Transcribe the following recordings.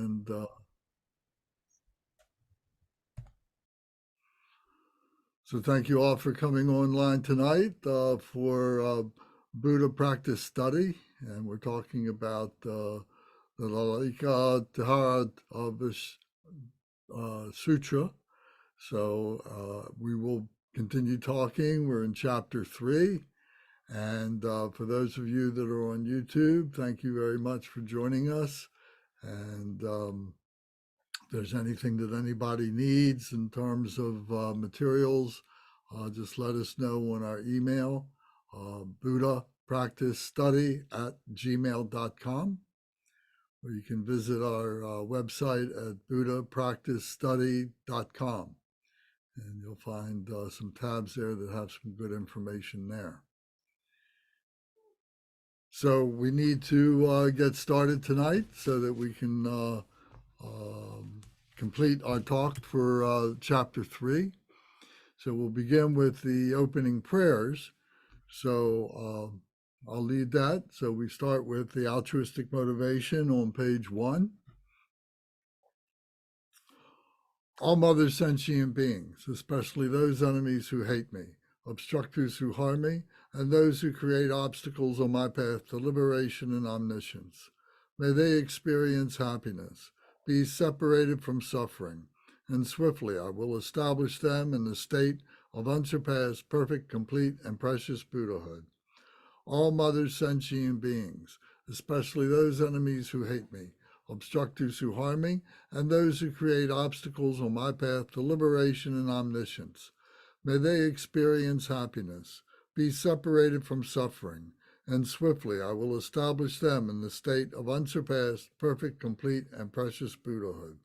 And so thank you all for coming online tonight for Buddha practice study. And we're talking about the Lalitavistara Sutra. So we will continue talking. We're in chapter 3. And for those of you that are on YouTube, thank you very much for joining us. And if there's anything that anybody needs in terms of materials, just let us know on our email, buddhapracticestudy@gmail.com, or you can visit our website at buddhapracticestudy.com. And you'll find some tabs there that have some good information there. So we need to get started tonight so that we can complete our talk for chapter 3. So we'll begin with the opening prayers. So I'll lead that. So we start with the altruistic motivation on page 1. All mother sentient beings, especially those enemies who hate me, obstructors who harm me, and those who create obstacles on my path to liberation and omniscience, may they experience happiness, be separated from suffering, and swiftly I will establish them in the state of unsurpassed, perfect, complete, and precious Buddhahood. All mother sentient beings, especially those enemies who hate me, obstructors who harm me, and those who create obstacles on my path to liberation and omniscience, may they experience happiness, be separated from suffering, and swiftly I will establish them in the state of unsurpassed, perfect, complete, and precious Buddhahood.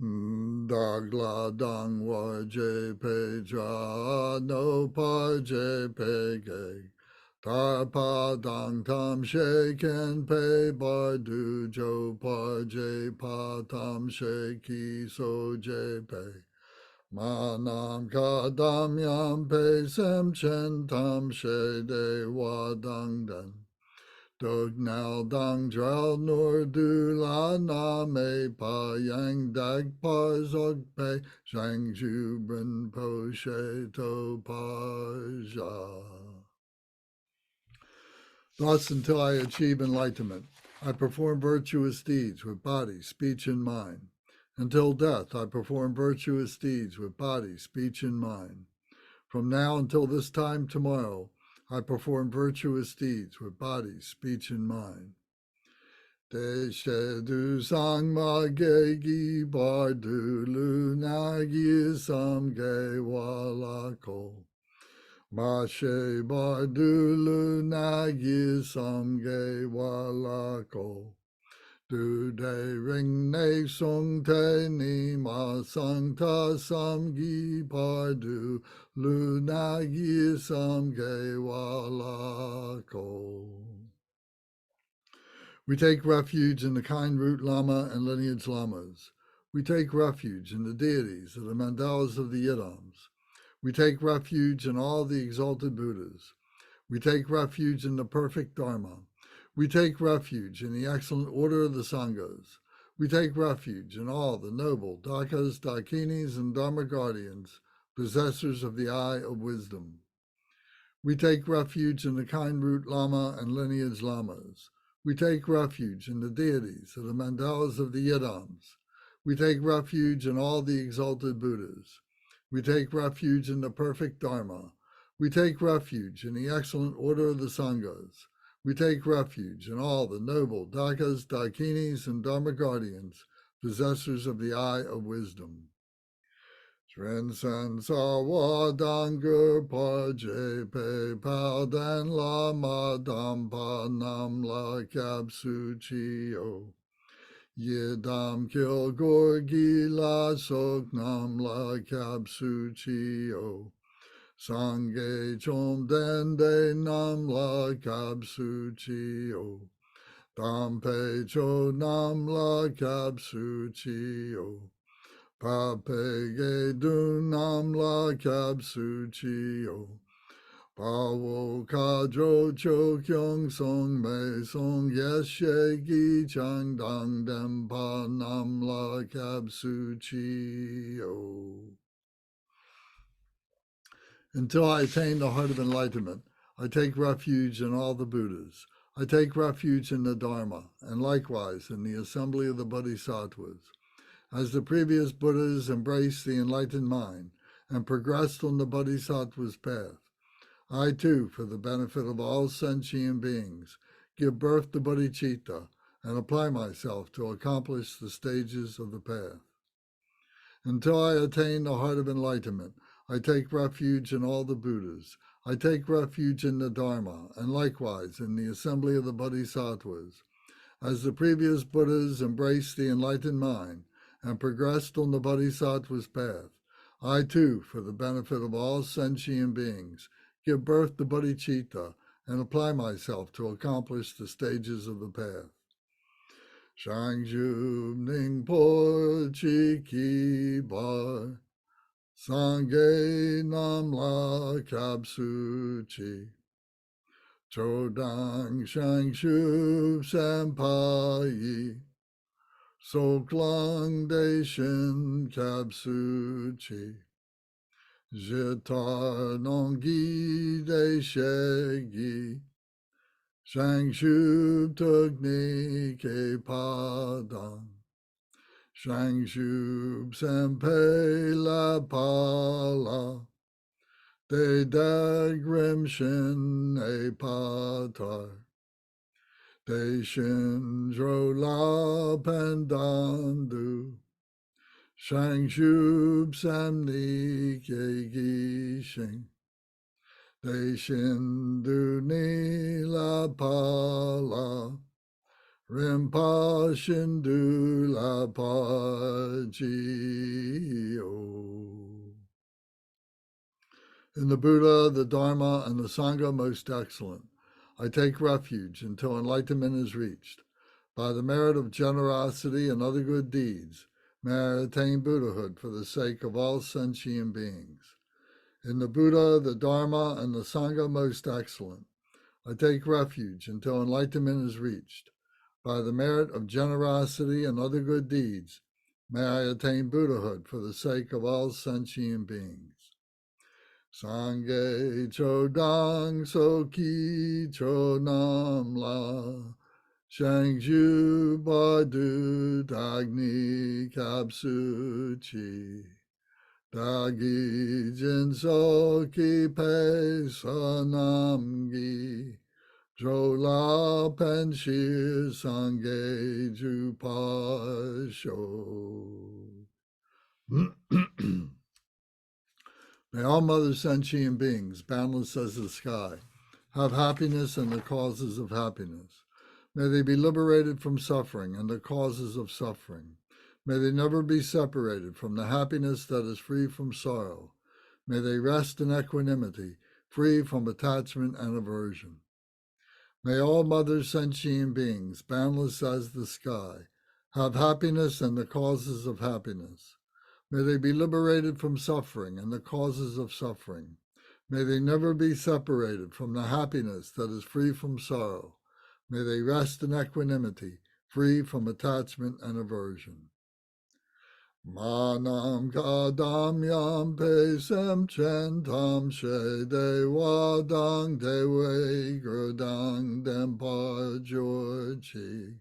Dagla dang wa je pe ja no pa je pe ge. Tar pa dang tam she ken pe bar du jo pa je pa tam she ki so je pe. Ma nam ka dam yam pe sem chen tam she de wa dang den. Dog now dang drel nor du la na me pa yang dag pa zog pe zhang ju bren po she to pa ja. Thus, until I achieve enlightenment, I perform virtuous deeds with body, speech, and mind. Until death, I perform virtuous deeds with body, speech, and mind. From now until this time tomorrow, I perform virtuous deeds with body, speech, and mind. De she du sang ma ge gi bar du lu na gi sam ge wa la ko. Ma she bar du lu na gi sam ge wa la ko. Du de ring ne song te ni ma sang ta sam gi par du lu na gi sam ge wa la ko. We take refuge in the kind root Lama and lineage Lamas. We take refuge in the deities of the mandalas of the Yidams. We take refuge in all the exalted Buddhas. We take refuge in the perfect Dharma. We take refuge in the excellent order of the Sanghas. We take refuge in all the noble Dakas, Dakinis, and Dharma guardians, possessors of the eye of wisdom. We take refuge in the kind root Lama and lineage Lamas. We take refuge in the deities of the mandalas of the Yidams. We take refuge in all the exalted Buddhas. We take refuge in the perfect Dharma. We take refuge in the excellent order of the Sanghas. We take refuge in all the noble Dakas, Dakinis, and Dharma guardians, possessors of the eye of wisdom. Sren san sawa dangur pa je pe pal dan la ma dam pa nam la kab su chi o. Yidam kil gorgi la sok nam la kab su chi o. Sangye chom den de nam la kab su chi o. Dam pe cho nam la kab su chi o. Pa pe ge du nam la kab su chi o. Pawo kadro cho kyung song me song yeshe gi chang dang dem pa nam la kab su chi o. Until I attain the heart of enlightenment, I take refuge in all the Buddhas. I take refuge in the Dharma, and likewise in the assembly of the Bodhisattvas. As the previous Buddhas embraced the enlightened mind and progressed on the Bodhisattva's path, I too, for the benefit of all sentient beings, give birth to bodhicitta and apply myself to accomplish the stages of the path. Until I attain the heart of enlightenment, I take refuge in all the Buddhas. I take refuge in the Dharma, and likewise in the assembly of the Bodhisattvas. As the previous Buddhas embraced the enlightened mind and progressed on the Bodhisattva's path, I too, for the benefit of all sentient beings, give birth to bodhicitta and apply myself to accomplish the stages of the path. Shangju Ningpo Chi Bar Sangye Namla Kapsu Chi Chodang Shangshu Senpai Soklang Deshin Kapsu Chi Jitar Nonggi Deshegi Shangshu Tugni Ke Padang Shangshu Senpei La Pala De Dagrim Shin E Patar De Shin Dro La Pandandu Shangshu Samni Ke Gishing De Shin Du Ni La Pala Rinpa Shindu La Pa Ji O. In the Buddha, the Dharma, and the Sangha most excellent, I take refuge until enlightenment is reached. By the merit of generosity and other good deeds, may I attain Buddhahood for the sake of all sentient beings. In the Buddha, the Dharma, and the Sangha most excellent, I take refuge until enlightenment is reached. By the merit of generosity and other good deeds, may I attain Buddhahood for the sake of all sentient beings. Sangye Chodang Soki Chodam La Shangju Badu Dagni Kapsu Chi Dagi Jin Soki Pe Sanamgi Jola Penshir Sangye Jupasho. May all mother sentient beings, boundless as the sky, have happiness and the causes of happiness. May they be liberated from suffering and the causes of suffering. May they never be separated from the happiness that is free from sorrow. May they rest in equanimity, free from attachment and aversion. May all mother sentient beings, boundless as the sky, have happiness and the causes of happiness. May they be liberated from suffering and the causes of suffering. May they never be separated from the happiness that is free from sorrow. May they rest in equanimity, free from attachment and aversion. Manam kadam yam pesem chantam she dewadang dewe grudang dempar jorchi.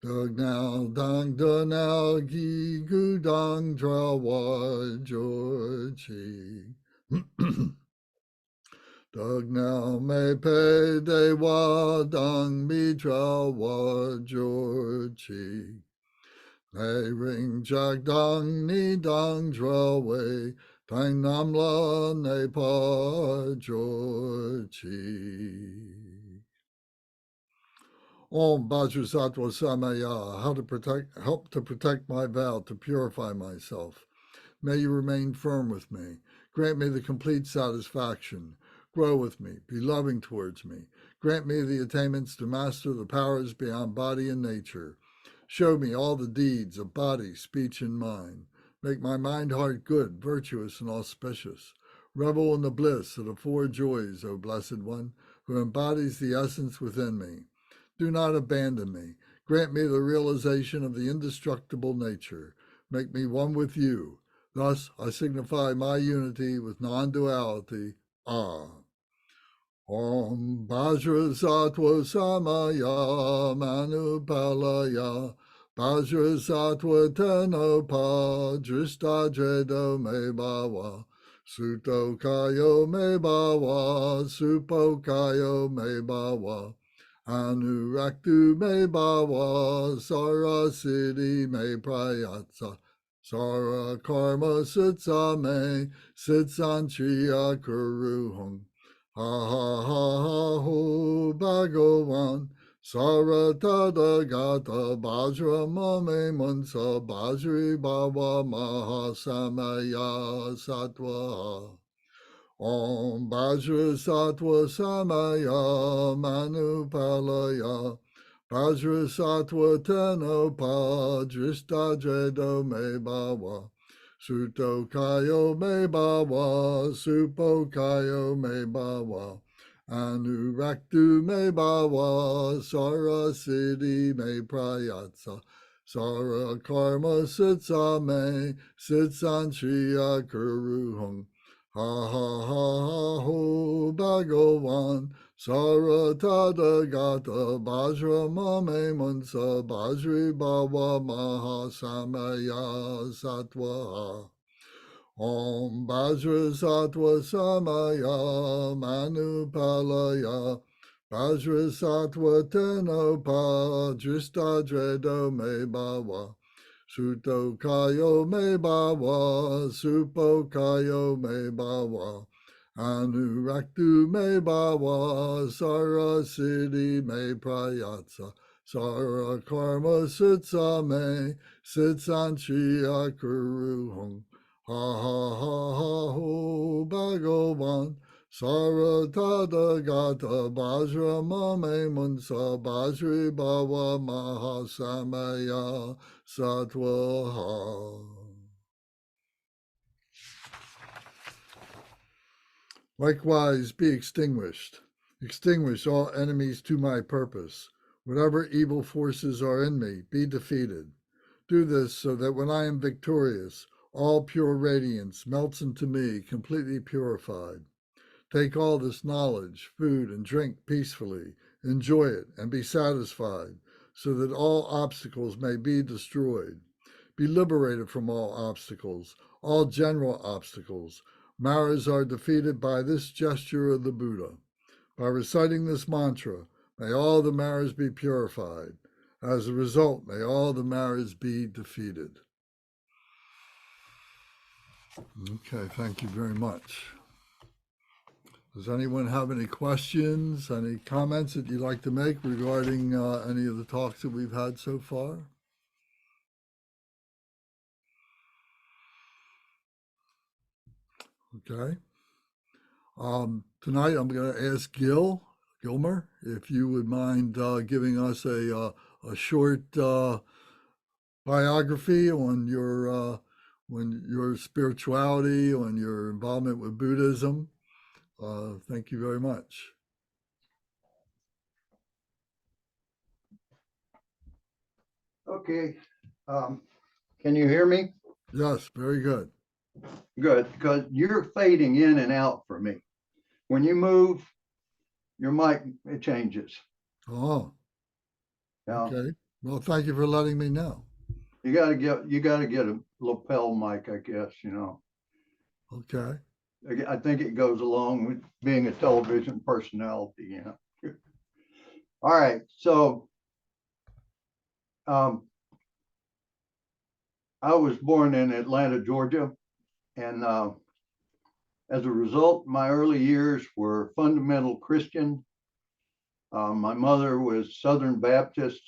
Dugnal dang dunal gi gudang drawa jorchi. Dugnal me pe dewadang mi drawa jorchi. They ring jack dong ni dong drawe tang namla ne pa jorchi. Om Vajrasattva Samaya, help to protect my vow to purify myself. May you remain firm with me. Grant me the complete satisfaction. Grow with me. Be loving towards me. Grant me the attainments to master the powers beyond body and nature. Show me all the deeds of body, speech, and mind. Make my mind heart good, virtuous, and auspicious. Revel in the bliss of the four joys, O Blessed One, who embodies the essence within me. Do not abandon me. Grant me the realization of the indestructible nature. Make me one with you. Thus, I signify my unity with non-duality. Ah. Om Vajrasattva Samaya Manupalaya Vajrasattva Tenopa Dristadredo Me Bhava Suto Kayo Me Bhava Supo Kayo Me Bhava Anuraktu Me Bhava Sarasiddhi Me Prayatsa Sara Karma Sitsa Me Sitsantriya Kuruhung Ha ha ha ha ho Bhagavan Saratada Gata Bajra Mame Munsa Bajri Bhava Mahasamaya Sattva Om Bajra Sattva Samaya Manupalaya Bajra Sattva Tenopa Dristadredo Me Bhava Suto Kayo Me Bhava Supo Kayo Me Bhava Anuraktu Me Bhava Sarasiddhi Me Prayatsa Sara Karma Sitsa Me Sitsantriya Kuruhung Ha ha ha ha ho Bhagavan Saratada Gata Bajra Mame Munsa Bajri Bhava Mahasamaya Sattva Om Bajra Sattva Samaya Manupalaya Bajra Sattva Tenopa Dristadredo Me Bhava Suto Kayo Me Bhava Supo Kayo Me Bhava Anuraktu Me Bhava Sarasiddhi Me Prayatsa Sara Karma Sitsa Me Sitsantriya Kuruhung Ha ha ha ha ho Bhagavan Saratada Gata Bajra Mame Munsa Bajri Bhava Mahasamaya Sattva. Likewise be extinguished. Extinguish all enemies to my purpose. Whatever evil forces are in me, be defeated. Do this so that when I am victorious, all pure radiance melts into me, completely purified. Take all this knowledge, food, and drink peacefully. Enjoy it and be satisfied, so that all obstacles may be destroyed. Be liberated from all obstacles, all general obstacles. Maras are defeated by this gesture of the Buddha. By reciting this mantra, may all the Maras be purified. As a result, may all the Maras be defeated. Okay, thank you very much. Does anyone have any questions, any comments that you'd like to make regarding any of the talks that we've had so far? Okay. Tonight I'm going to ask Gilmer, if you would mind giving us a short biography on your spirituality, on your involvement with Buddhism. Thank you very much. Okay. Can you hear me? Yes, very good. Good, because you're fading in and out for me. When you move, your mic, it changes. Oh, Yeah. okay. Well, thank you for letting me know. You gotta get a lapel mic, I guess, Okay. I think it goes along with being a television personality, All right, so I was born in Atlanta, Georgia, and as a result, my early years were fundamental Christian. My mother was Southern Baptist,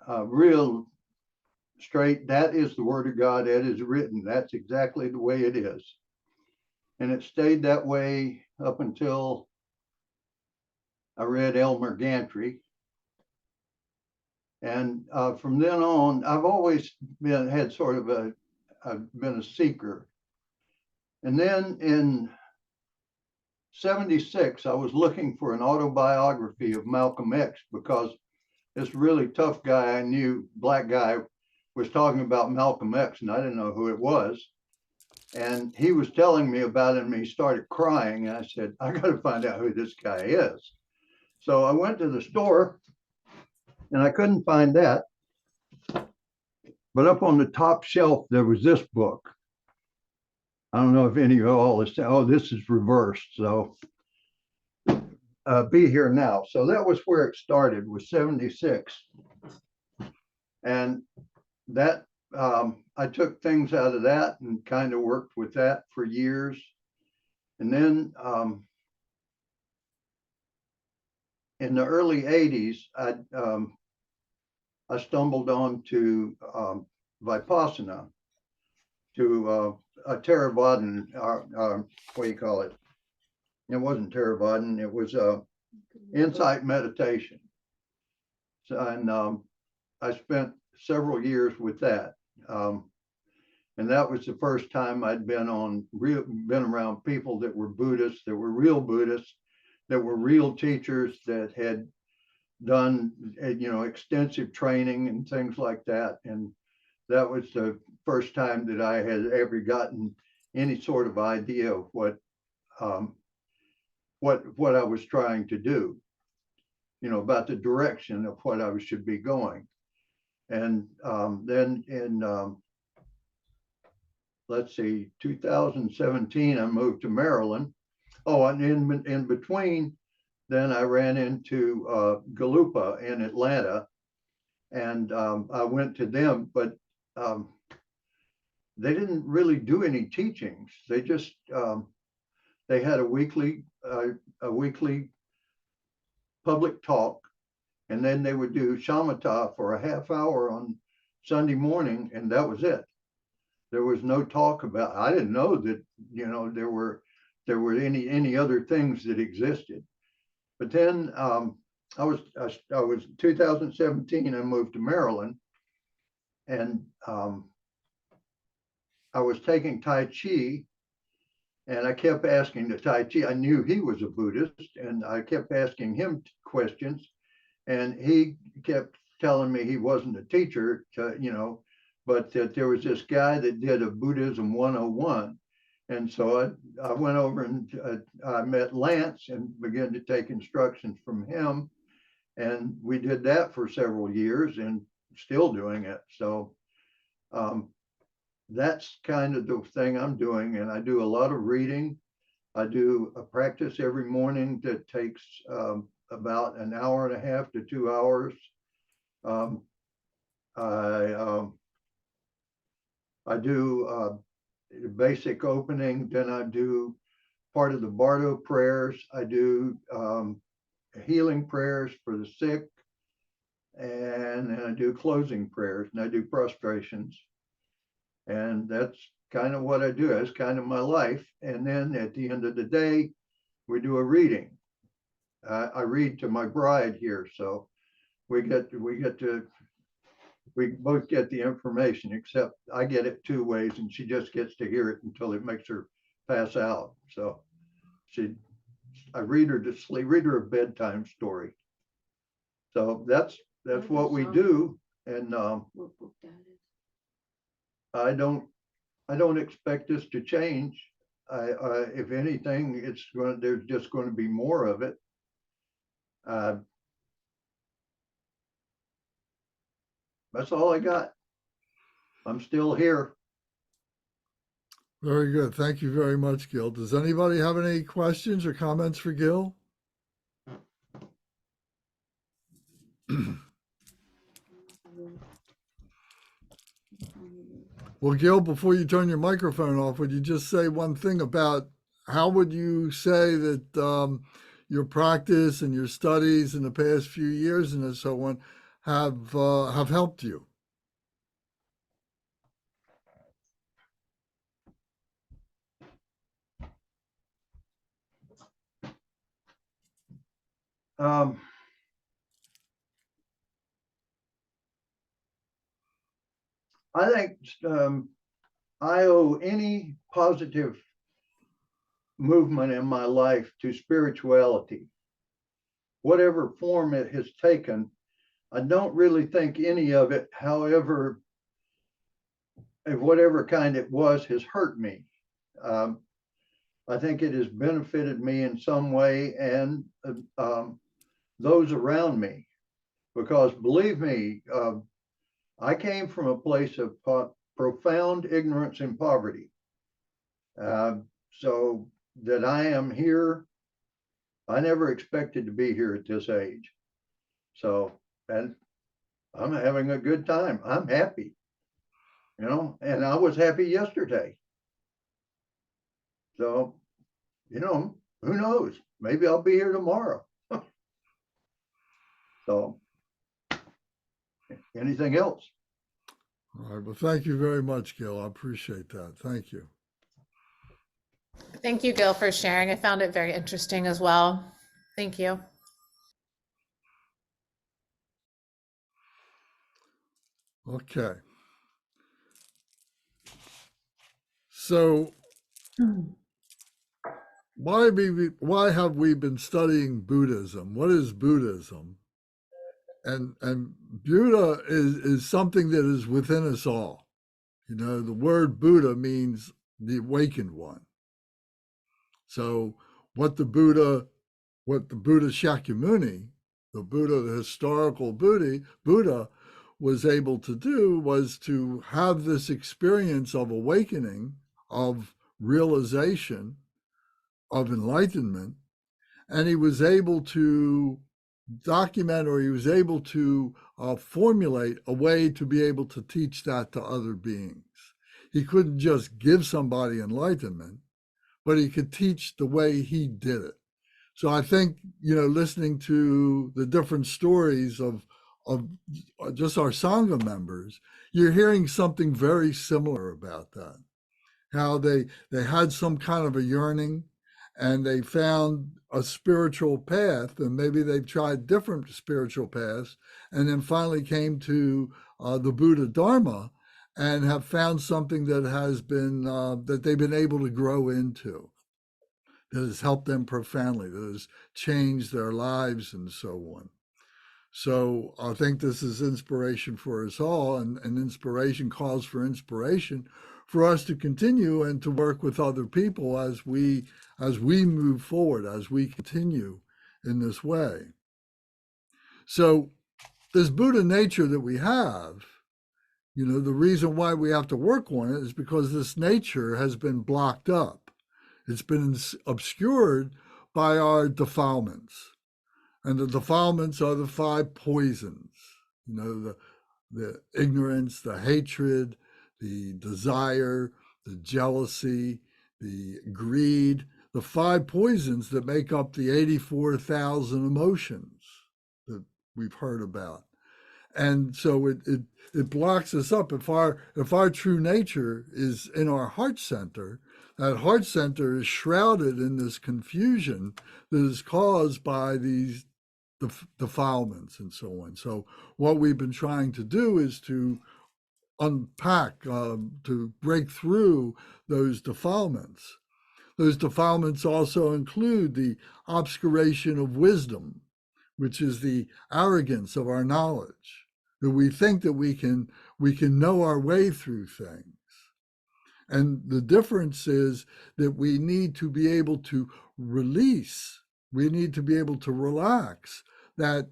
real straight. That is the word of God. That is written. That's exactly the way it is. And it stayed that way up until I read Elmer Gantry. And from then on, I've always had sort of I've been a seeker. And then in 76, I was looking for an autobiography of Malcolm X because this really tough guy I knew, black guy, was talking about Malcolm X, and I didn't know who it was. And he was telling me about it, and he started crying. And I said, I got to find out who this guy is. So I went to the store, and I couldn't find that. But up on the top shelf, there was this book. I don't know if any of y'all is, oh, this is reversed. So Be Here Now. So that was where it started, was 76. And that, I took things out of that and kind of worked with that for years. And then in the early 80s, I stumbled on to Vipassana, to a Theravadan, what do you call it? It wasn't Theravadan, it was insight meditation. So, and I spent several years with that. And that was the first time I'd been around people that were Buddhists, that were real Buddhists, that were real teachers, that had done, extensive training and things like that. And that was the first time that I had ever gotten any sort of idea of what I was trying to do, about the direction of what I should be going. And then in, let's see, 2017, I moved to Maryland. Oh, and in between, then I ran into Galupa in Atlanta, and I went to them, but they didn't really do any teachings. They just they had a weekly public talk, and then they would do shamatha for a half hour on Sunday morning, and that was it. There was no talk about. I didn't know that there were any other things that existed. But then I was 2017. I moved to Maryland, and I was taking Tai Chi, and I kept asking the Tai Chi. I knew he was a Buddhist, and I kept asking him questions, and he kept telling me he wasn't a teacher, but that there was this guy that did a Buddhism 101. And so I went over and I met Lance and began to take instructions from him. And we did that for several years and still doing it. So that's kind of the thing I'm doing. And I do a lot of reading. I do a practice every morning that takes about an hour and a half to 2 hours. I do basic opening, then I do part of the Bardo prayers. I do healing prayers for the sick, and then I do closing prayers, and I do prostrations. And that's kind of what I do. That's kind of my life. And then at the end of the day, we do a reading. I read to my bride here, so we both get the information, except I get it 2 ways, and she just gets to hear it until it makes her pass out. So I read her to sleep, read her a bedtime story. So that's what we do. And I don't expect this to change. If anything, there's just going to be more of it. That's all I got. I'm still here. Very good. Thank you very much, Gil. Does anybody have any questions or comments for Gil? Well, Gil, before you turn your microphone off, would you just say one thing about how would you say that your practice and your studies in the past few years and so on have helped you? I think I owe any positive movement in my life to spirituality, whatever form it has taken. I don't really think any of it, however, of whatever kind it was, has hurt me. I think it has benefited me in some way, and those around me, because believe me, I came from a place of profound ignorance and poverty. So that I am here, I never expected to be here at this age. So, and I'm having a good time. I'm happy, and I was happy yesterday. So, who knows? Maybe I'll be here tomorrow. So, anything else? All right. Well, thank you very much, Gil. I appreciate that. Thank you. Thank you, Gil, for sharing. I found it very interesting as well. Thank you. Okay. So why have we been studying Buddhism? What is Buddhism? And Buddha is something that is within us all. The word Buddha means the awakened one. So what the Buddha Shakyamuni, the historical Buddha was able to do was to have this experience of awakening, of realization, of enlightenment, and he was able to document, or he was able to formulate a way to be able to teach that to other beings. He couldn't just give somebody enlightenment, but he could teach the way he did it. So I think, listening to the different stories of just our Sangha members, you're hearing something very similar about that. How they had some kind of a yearning, and they found a spiritual path, and maybe they've tried different spiritual paths, and then finally came to the Buddha Dharma, and have found something that has been that they've been able to grow into, that has helped them profoundly, that has changed their lives, and so on. So I think this is inspiration for us all, and inspiration calls for inspiration for us to continue and to work with other people as we move forward, as we continue in this way. So this Buddha nature that we have, the reason why we have to work on it is because this nature has been blocked up. It's been obscured by our defilements. And the defilements are the 5 poisons, the ignorance, the hatred, the desire, the jealousy, the greed, the 5 poisons that make up the 84,000 emotions that we've heard about. And so it blocks us up. If our true nature is in our heart center, that heart center is shrouded in this confusion that is caused by these defilements and so on. So what we've been trying to do is to unpack, to break through those defilements. Those defilements also include the obscuration of wisdom, which is the arrogance of our knowledge, that we think that we can know our way through things. And the difference is that we need to be able to release, we need to be able to relax that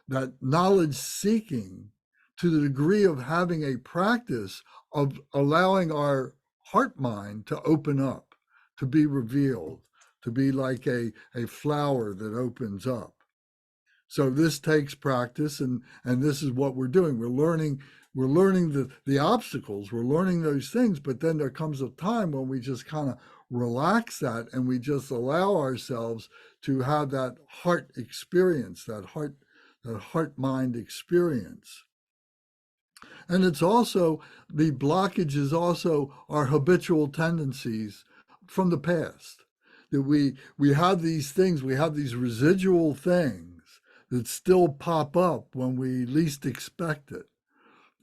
that knowledge seeking to the degree of having a practice of allowing our heart mind to open up, to be revealed, to be like a flower that opens up. So this takes practice, and this is what we're doing. We're learning the obstacles, we're learning those things, but then there comes a time when we just kind of relax that, and we just allow ourselves to have that heart experience, that heart mind experience. And it's also, the blockage is also our habitual tendencies from the past, that we have these things, we have these residual things that still pop up when we least expect it.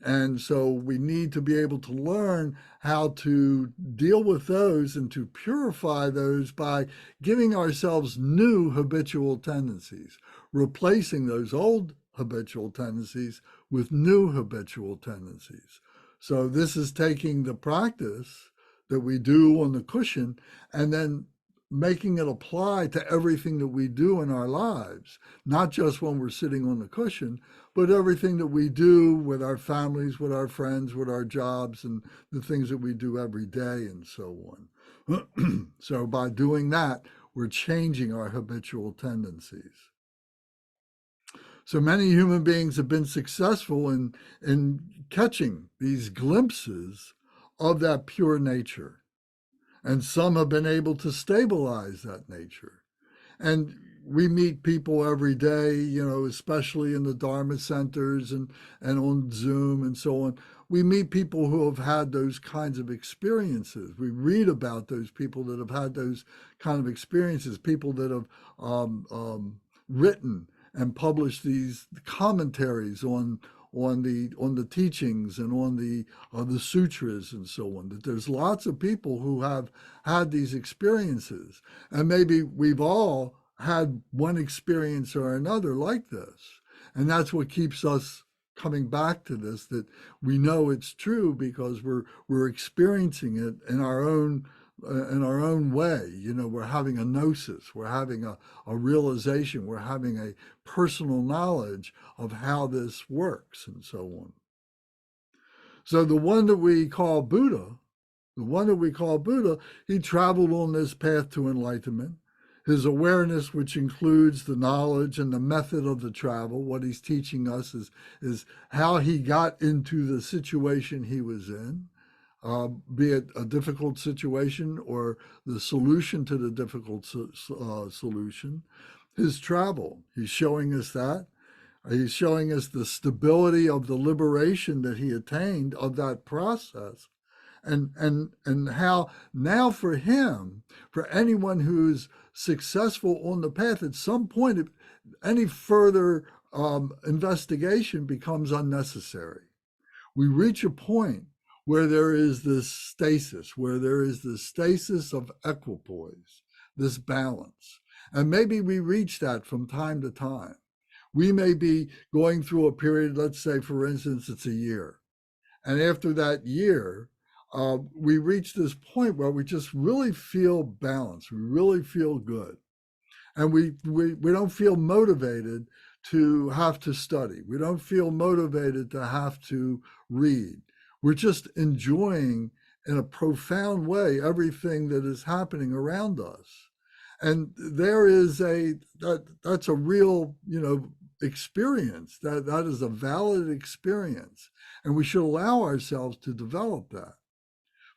And so we need to be able to learn how to deal with those and to purify those by giving ourselves new habitual tendencies, replacing those old habitual tendencies with new habitual tendencies. So this is taking the practice that we do on the cushion and then making it apply to everything that we do in our lives, not just when we're sitting on the cushion, but everything that we do with our families, with our friends, with our jobs, and the things that we do every day, and so on. So by doing that, we're changing our habitual tendencies. So many human beings have been successful in catching these glimpses of that pure nature. And some have been able to stabilize that nature. And we meet people every day, especially in the Dharma centers and on Zoom and so on. We meet people who have had those kinds of experiences. We read about those people that have had those kind of experiences, people that have written and published these commentaries on the teachings and on the sutras and so on. That there's lots of people who have had these experiences, and maybe we've all had one experience or another like this, and that's what keeps us coming back to this. That we know it's true because we're experiencing it in our own way. We're having a gnosis, we're having a realization, we're having a personal knowledge of how this works and so on. So the one that we call Buddha, he traveled on this path to enlightenment. His awareness, which includes the knowledge and the method of the travel, what he's teaching us is how he got into the situation he was in. Be it a difficult situation or the solution to the difficult solution. His travel, he's showing us that. He's showing us the stability of the liberation that he attained of that process. And how now for him, for anyone who's successful on the path, at some point, any further investigation becomes unnecessary. We reach a point where there is this stasis, of equipoise, this balance. And maybe we reach that from time to time. We may be going through a period, let's say, for instance, it's a year. And after that year, we reach this point where we just really feel balanced. We really feel good. And we don't feel motivated to have to study. We don't feel motivated to have to read. We're just enjoying in a profound way everything that is happening around us. And there is that's a real, experience. That is a valid experience. And we should allow ourselves to develop that.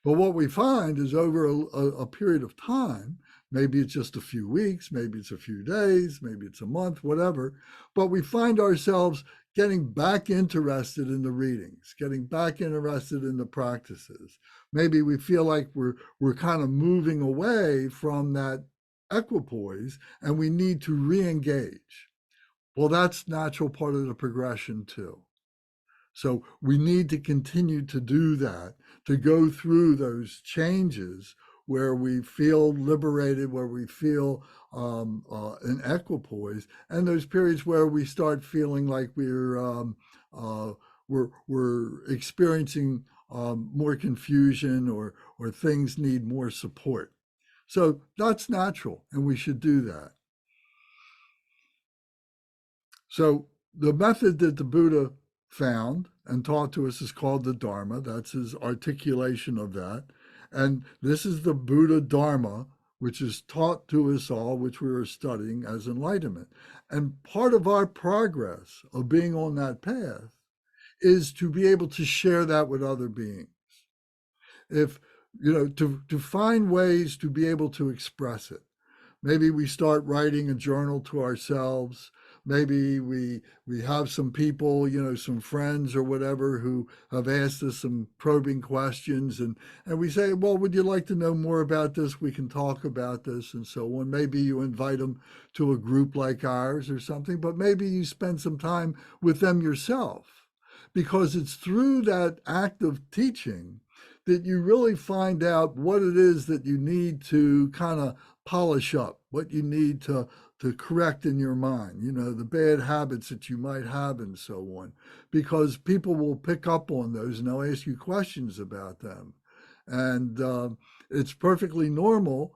But what we find is over a period of time, maybe it's just a few weeks, maybe it's a few days, maybe it's a month, whatever, but we find ourselves getting back interested in the readings, getting back interested in the practices. Maybe we feel like we're kind of moving away from that equipoise and we need to re-engage. Well, that's natural part of the progression too. So we need to continue to do that, to go through those changes where we feel liberated, where we feel in equipoise, and those periods where we start feeling like we're experiencing more confusion or things need more support. So that's natural, and we should do that. So the method that the Buddha found and taught to us is called the Dharma. That's his articulation of that. And this is the Buddha Dharma, which is taught to us all, which we are studying as enlightenment. And part of our progress of being on that path is to be able to share that with other beings. If, to find ways to be able to express it. Maybe we start writing a journal to ourselves. Maybe we have some people, some friends or whatever who have asked us some probing questions and we say, well, would you like to know more about this? We can talk about this and so on. Maybe you invite them to a group like ours or something, but maybe you spend some time with them yourself. because it's through that act of teaching that you really find out what it is that you need to kind of polish up, what you need to correct in your mind, the bad habits that you might have and so on, because people will pick up on those and they'll ask you questions about them. And it's perfectly normal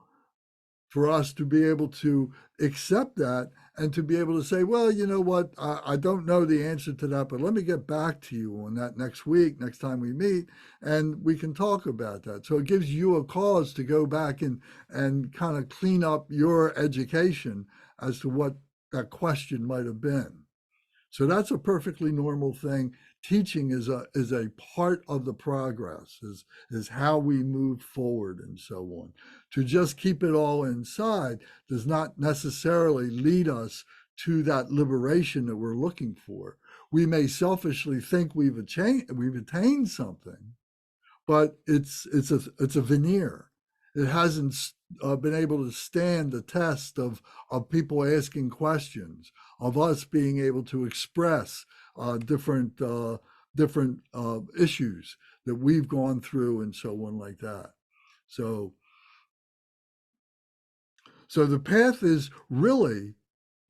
for us to be able to accept that and to be able to say, well, you know what, I don't know the answer to that, but let me get back to you on that next week, next time we meet, and we can talk about that. So it gives you a cause to go back and kind of clean up your education as to what that question might have been. So that's a perfectly normal thing. Teaching is a part of the progress, is how we move forward and so on. To just keep it all inside does not necessarily lead us to that liberation that we're looking for. We may selfishly think we've attained something, but it's a veneer. It hasn't been able to stand the test of people asking questions, of us being able to express different issues that we've gone through and so on like that. So the path is really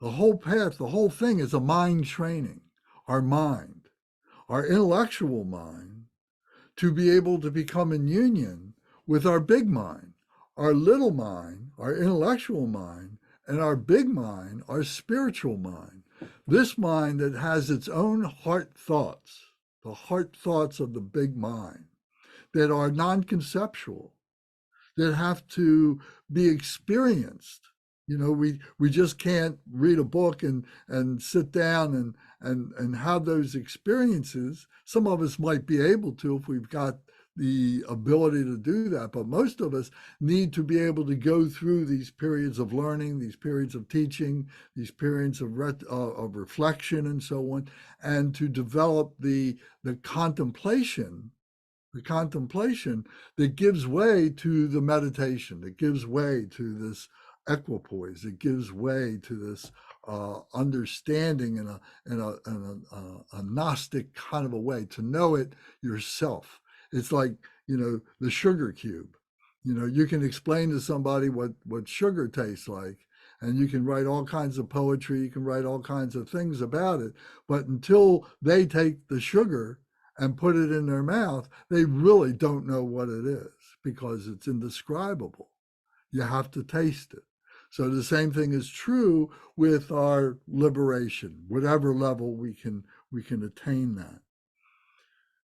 the whole path. The whole thing is a mind training, our mind, our intellectual mind, to be able to become in union with our big mind, our little mind, our intellectual mind, and our big mind, our spiritual mind. This mind that has its own heart thoughts, the heart thoughts of the big mind, that are non-conceptual, that have to be experienced. We just can't read a book and sit down and have those experiences. Some of us might be able to if we've got the ability to do that, but most of us need to be able to go through these periods of learning, these periods of teaching, these periods of reflection and so on, and to develop the contemplation that gives way to the meditation, that gives way to this equipoise, that gives way to this understanding in a Gnostic kind of a way, to know it yourself. It's like, the sugar cube. You can explain to somebody what sugar tastes like, and you can write all kinds of poetry, you can write all kinds of things about it, but until they take the sugar and put it in their mouth, they really don't know what it is, because it's indescribable. You have to taste it. So the same thing is true with our liberation, whatever level we can attain that.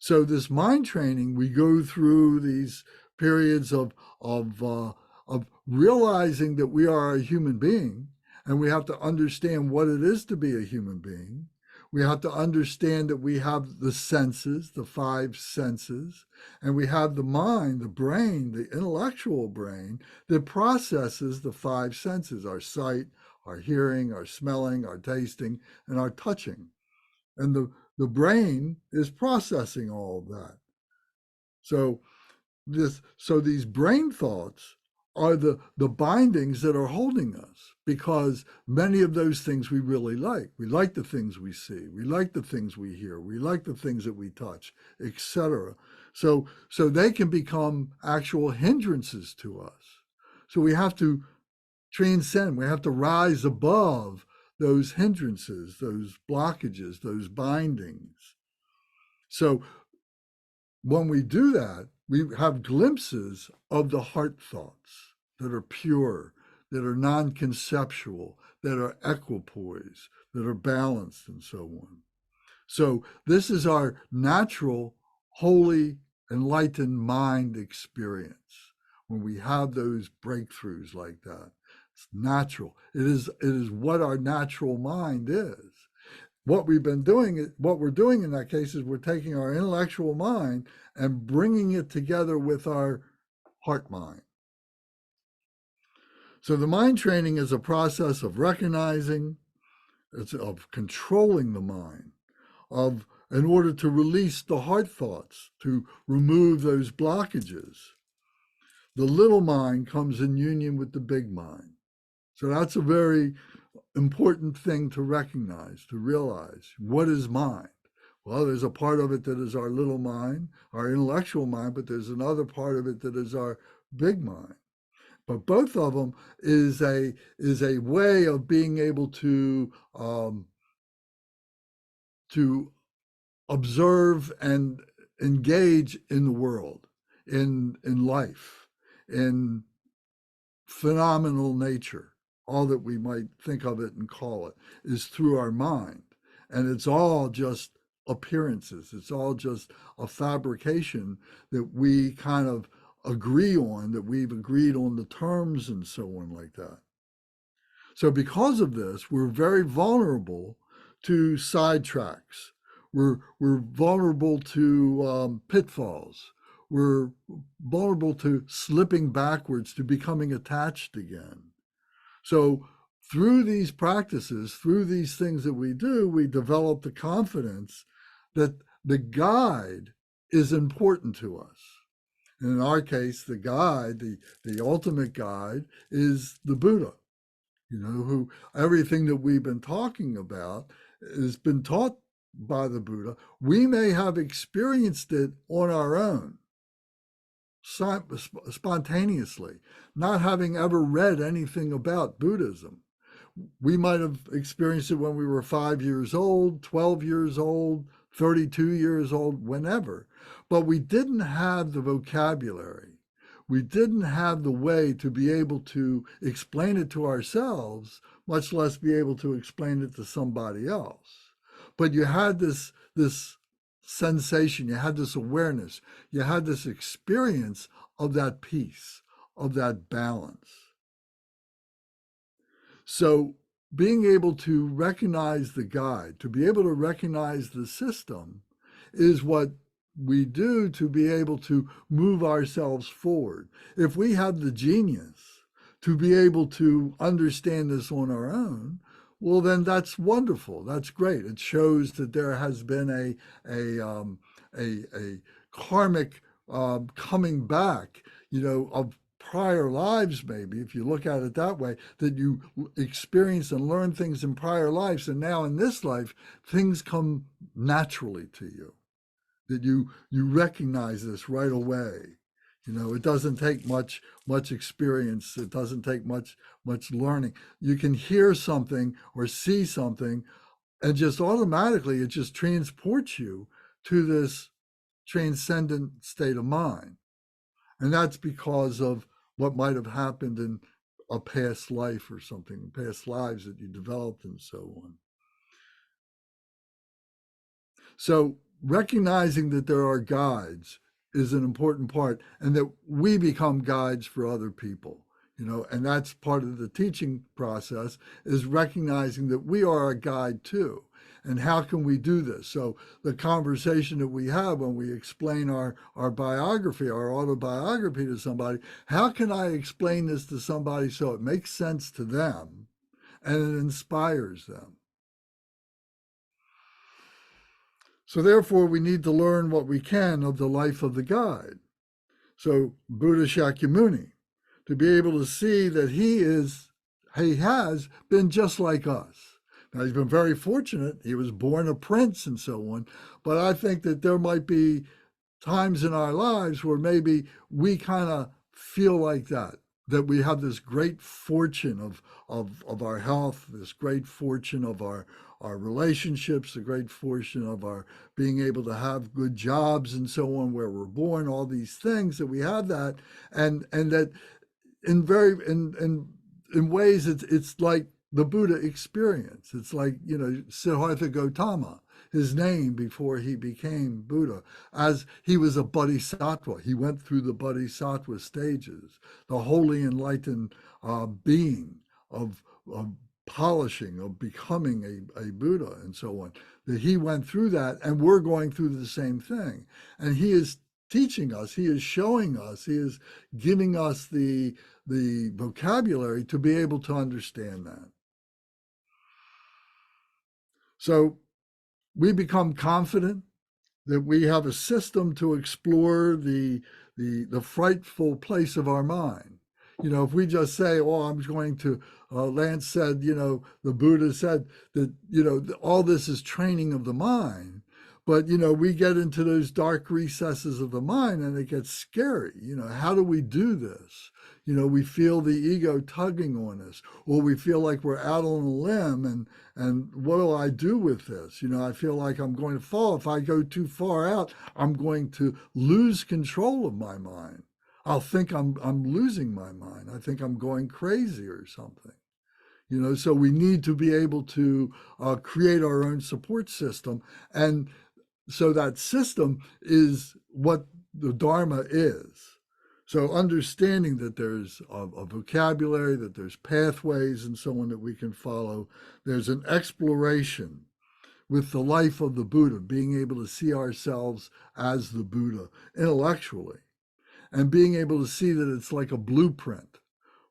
So this mind training, we go through these periods of realizing that we are a human being, and we have to understand what it is to be a human being. We have to understand that we have the senses, the 5 senses, and we have the mind, the brain, the intellectual brain that processes the 5 senses, our sight, our hearing, our smelling, our tasting, and our touching. And the brain is processing all of that. So these brain thoughts are the bindings that are holding us, because many of those things we really like. We like the things we see. We like the things we hear. We like the things that we touch, etc. So they can become actual hindrances to us. So we have to transcend. We have to rise above those hindrances, those blockages, those bindings. So when we do that, we have glimpses of the heart thoughts that are pure, that are non-conceptual, that are equipoise, that are balanced, and so on. So this is our natural, holy, enlightened mind experience when we have those breakthroughs like that. It's natural. It is what our natural mind is. What we're doing in that case is we're taking our intellectual mind and bringing it together with our heart mind. So the mind training is a process of recognizing, of controlling the mind, in order to release the heart thoughts, to remove those blockages. The little mind comes in union with the big mind. So that's a very important thing to recognize, to realize. What is mind? Well, there's a part of it that is our little mind, our intellectual mind, but there's another part of it that is our big mind. But both of them is a way of being able to observe and engage in the world, in life, in phenomenal nature. All that we might think of it and call it is through our mind, and it's all just appearances. It's all just a fabrication that we kind of agree on, that we've agreed on the terms and so on like that. So because of this, we're very vulnerable to sidetracks. We're vulnerable to pitfalls. We're vulnerable to slipping backwards, to becoming attached again. So through these practices, through these things that we do, we develop the confidence that the guide is important to us. And in our case, the guide, the ultimate guide, is the Buddha, who everything that we've been talking about has been taught by the Buddha. We may have experienced it on our own, spontaneously, not having ever read anything about Buddhism. We might have experienced it when we were 5 years old, 12 years old, 32 years old, whenever. But we didn't have the vocabulary. We didn't have the way to be able to explain it to ourselves, much less be able to explain it to somebody else. But you had this sensation, you had this awareness, you had this experience of that peace, of that balance. So being able to recognize the guide, to be able to recognize the system, is what we do to be able to move ourselves forward. If we have the genius to be able to understand this on our own, well, then that's wonderful. That's great. It shows that there has been a karmic coming back, of prior lives, maybe, if you look at it that way, that you experience and learn things in prior lives, and now in this life, things come naturally to you, that you recognize this right away. It doesn't take much experience. It doesn't take much learning. You can hear something or see something, and just automatically it just transports you to this transcendent state of mind. And that's because of what might have happened in a past life or something, past lives that you developed and so on. So recognizing that there are guides is an important part, and that we become guides for other people, and that's part of the teaching process, is recognizing that we are a guide too. And how can we do this? So the conversation that we have when we explain our biography, our autobiography to somebody, how can I explain this to somebody so it makes sense to them and it inspires them? So therefore, we need to learn what we can of the life of the guide. So Buddha Shakyamuni, to be able to see that he has been just like us. Now, he's been very fortunate. He was born a prince and so on. But I think that there might be times in our lives where maybe we kind of feel like that we have this great fortune of our health, this great fortune of our relationships, the great fortune of our being able to have good jobs and so on, where we're born, all these things, that we have that, and that in ways it's like the Buddha experience. It's like, Siddhartha Gautama, his name before he became Buddha, as he was a bodhisattva. He went through the bodhisattva stages, the holy enlightened being of polishing, of becoming a Buddha and so on. That he went through that, and we're going through the same thing. And he is teaching us, he is showing us, he is giving us the vocabulary to be able to understand that. So we become confident that we have a system to explore the frightful place of our mind. If we just say, "Oh, I'm going to," Lance said, the Buddha said that, all this is training of the mind. But, we get into those dark recesses of the mind and it gets scary. How do we do this? We feel the ego tugging on us, or we feel like we're out on a limb and what do I do with this? I feel like I'm going to fall. If I go too far out, I'm going to lose control of my mind. I'll think I'm losing my mind. I think I'm going crazy or something. So we need to be able to create our own support system. And so that system is what the Dharma is. So understanding that there's a vocabulary, that there's pathways and so on that we can follow. There's an exploration with the life of the Buddha, being able to see ourselves as the Buddha intellectually, and being able to see that it's like a blueprint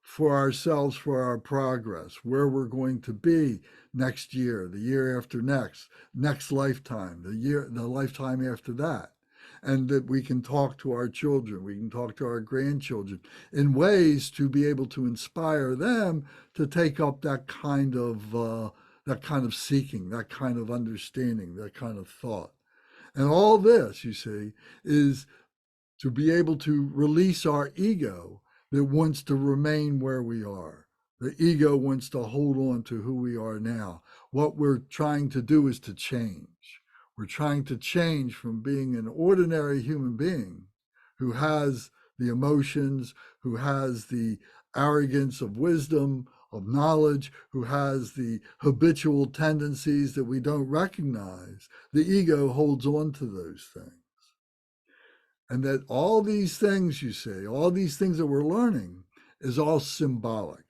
for ourselves, for our progress, where we're going to be next year, the year after next lifetime, the lifetime after that. And that we can talk to our children, we can talk to our grandchildren in ways to be able to inspire them to take up that kind of seeking, that kind of understanding, that kind of thought. And all this, you see, is to be able to release our ego that wants to remain where we are. The ego wants to hold on to who we are now. What we're trying to do is to change. We're trying to change from being an ordinary human being who has the emotions, who has the arrogance of wisdom, of knowledge, who has the habitual tendencies that we don't recognize. The ego holds on to those things. And that all these things, you see, all these things that we're learning is all symbolic,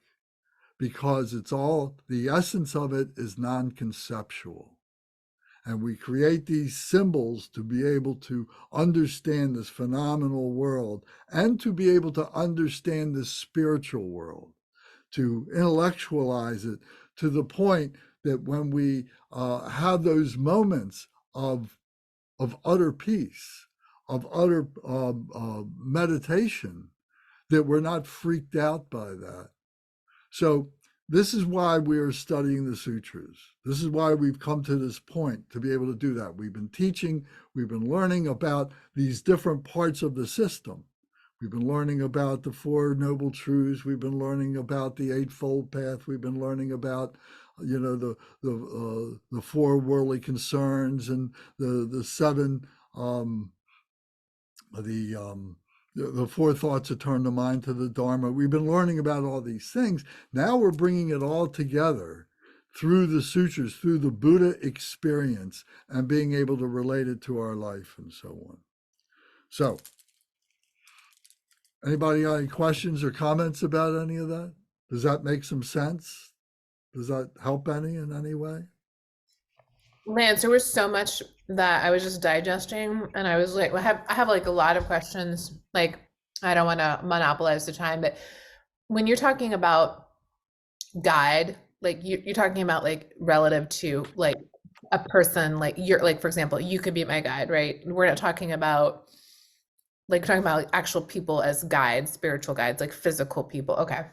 because it's all, the essence of it is non-conceptual. And we create these symbols to be able to understand this phenomenal world and to be able to understand this spiritual world, to intellectualize it to the point that when we have those moments of utter peace, of utter meditation, that we're not freaked out by that. So this is why we are studying the sutras. This is why we've come to this point to be able to do that. We've been teaching, we've been learning about these different parts of the system. We've been learning about the Four Noble Truths. We've been learning about the Eightfold Path. We've been learning about, the four worldly concerns and the seven the four thoughts that turn the mind to the Dharma. We've been learning about all these things. Now we're bringing it all together through the sutras, through the Buddha experience, and being able to relate it to our life and so on. So, anybody got any questions or comments about any of that? Does that make some sense? Does that help any in any way? Lance, there was so much that I was just digesting, and I was like, I have like a lot of questions. Like, I don't want to monopolize the time, but when you're talking about guide, like you're talking about like relative to like a person, like you're like, for example, you could be my guide, right? We're not talking about like talking about like actual people as guides, spiritual guides, like physical people. Okay.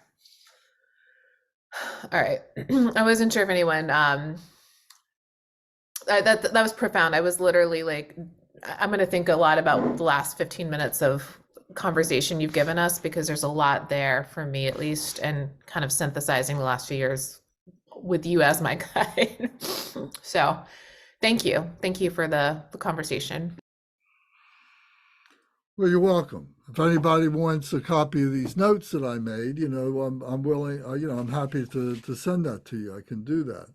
All right. I wasn't sure if anyone that was profound. I was literally like, I'm going to think a lot about the last 15 minutes of conversation you've given us, because there's a lot there for me at least, and kind of synthesizing the last few years with you as my guide. So thank you. Thank you for the conversation. Well, you're welcome. If anybody wants a copy of these notes that I made, I'm willing, I'm happy to send that to you. I can do that.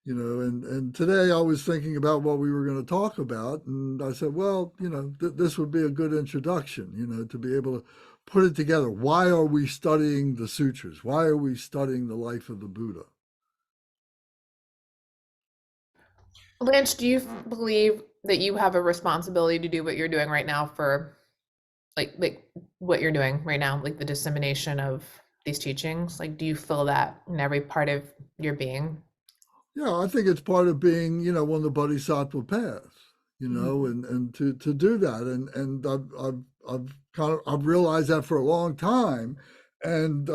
And today I was thinking about what we were going to talk about, and I said, well, this would be a good introduction, to be able to put it together. Why are we studying the sutras? Why are we studying the life of the Buddha? Lance, do you believe that you have a responsibility to do what you're doing right now for like what you're doing right now, like the dissemination of these teachings? Like, do you feel that in every part of your being? Yeah, I think it's part of being, on the Bodhisattva path, and to do that. And I've realized that for a long time. And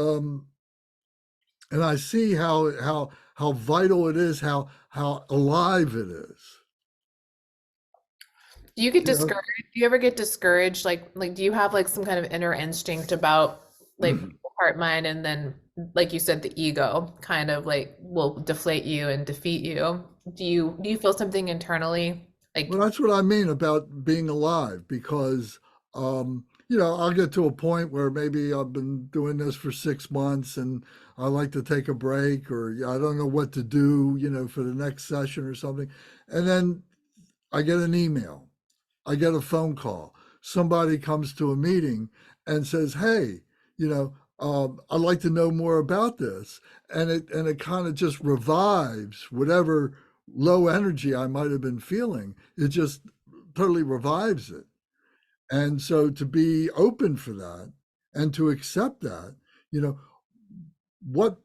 I see how vital it is, how alive it is. Do you get You know, discouraged? Do you ever get discouraged? Like, do you have like some kind of inner instinct about like heart, mind, and then, like you said, the ego kind of like will deflate you and defeat you? Do you feel something internally? well, Like, that's what I mean about being alive, because, I'll get to a point where maybe I've been doing this for 6 months and I like to take a break, or I don't know what to do, for the next session or something. And then I get an email, I get a phone call. Somebody comes to a meeting and says, "Hey, I'd like to know more about this," and it kind of just revives whatever low energy I might have been feeling. It just totally revives it. And so to be open for that and to accept that, you know, what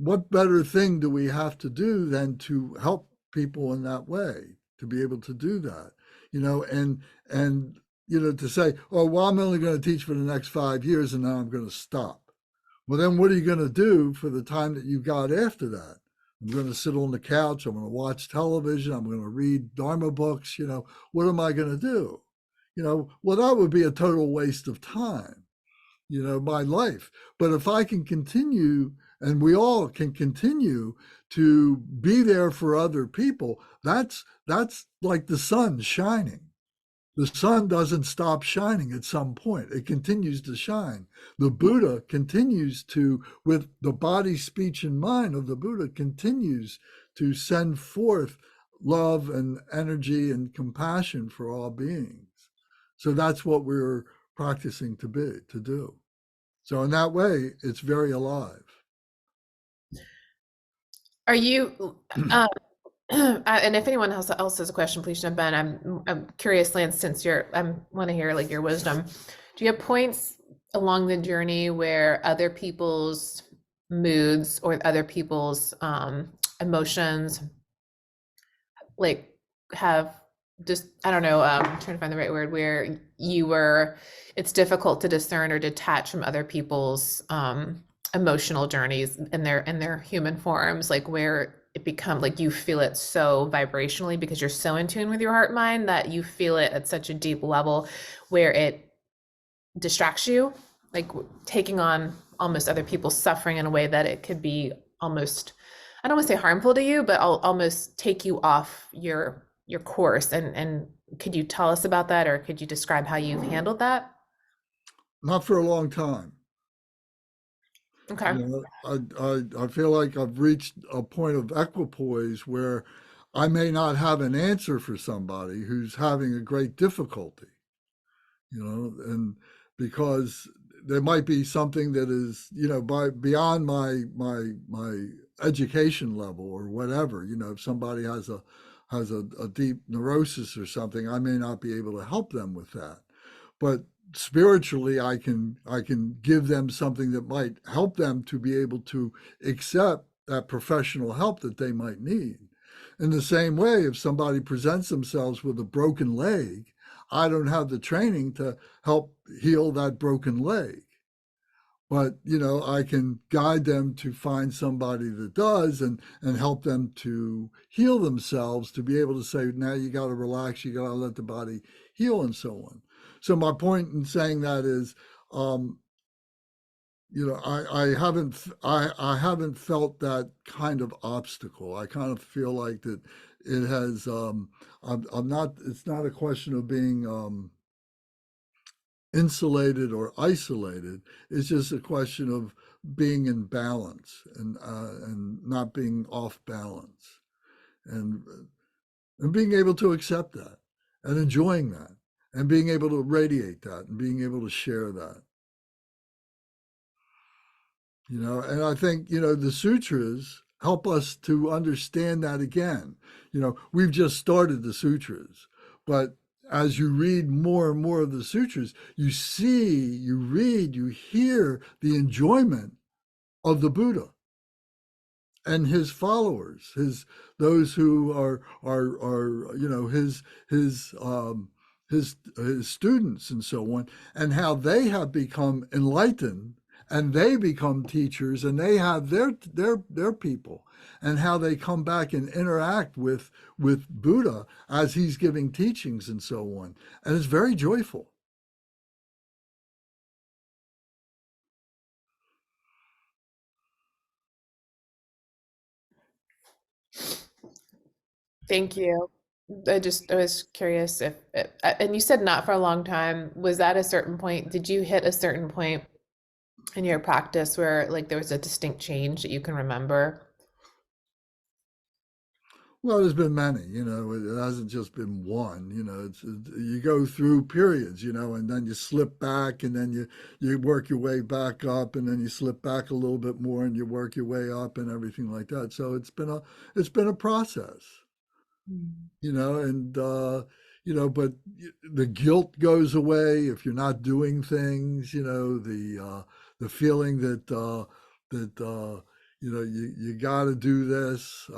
what better thing do we have to do than to help people in that way, to be able to do that, and to say, oh, well, I'm only going to teach for the next 5 years and then I'm going to stop. Well, then what are you going to do for the time that you got after that? I'm going to sit on the couch, I'm going to watch television, I'm going to read dharma books. What am I going to do? Well, that would be a total waste of time, my life. But if I can continue, and we all can continue to be there for other people, that's like the sun shining. The sun doesn't stop shining at some point. It continues to shine. The Buddha continues to, with the body, speech, and mind of the Buddha, continues to send forth love and energy and compassion for all beings. So that's what we're practicing to do. So in that way, it's very alive. are you? And if anyone else has a question, please jump in. I'm curious, Lance, since I want to hear like your wisdom. Do you have points along the journey where other people's moods or other people's emotions like have just, I don't know, trying to find the right word, where it's difficult to discern or detach from other people's emotional journeys in their human forms, like where it becomes like you feel it so vibrationally because you're so in tune with your heart mind that you feel it at such a deep level where it distracts you, like taking on almost other people's suffering in a way that it could be almost, I don't want to say harmful to you, but I'll almost take you off your course. And could you tell us about that, or could you describe how you've handled that? Not for a long time. Okay. I feel like I've reached a point of equipoise where I may not have an answer for somebody who's having a great difficulty, and because there might be something that is, beyond my education level or whatever. If somebody has a deep neurosis or something, I may not be able to help them with that. But spiritually, I can give them something that might help them to be able to accept that professional help that they might need. In the same way, if somebody presents themselves with a broken leg, I don't have the training to help heal that broken leg. But I can guide them to find somebody that does, and help them to heal themselves, to be able to say, now you got to relax, you got to let the body heal, and so on. So my point in saying that is, I haven't felt that kind of obstacle. I kind of feel like that it has. I'm not. It's not a question of being insulated or isolated. It's just a question of being in balance, and not being off balance, and and being able to accept that, and enjoying that, and being able to radiate that, and being able to share that. And I think, the sutras help us to understand that again. We've just started the sutras, but as you read more and more of the sutras, you see, you read, you hear the enjoyment of the Buddha and his followers, those who are his students and so on, and how they have become enlightened and they become teachers, and they have their people, and how they come back and interact with Buddha as he's giving teachings and so on. And it's very joyful. Thank you. I was curious if and you said not for a long time. Was that a certain point? Did you hit a certain point in your practice where like there was a distinct change that you can remember? Well, there's been many, it hasn't just been one, you go through periods, and then you slip back, and then you work your way back up, and then you slip back a little bit more, and you work your way up, and everything like that. So it's been a process, and but the guilt goes away if you're not doing things, the feeling that you got to do this.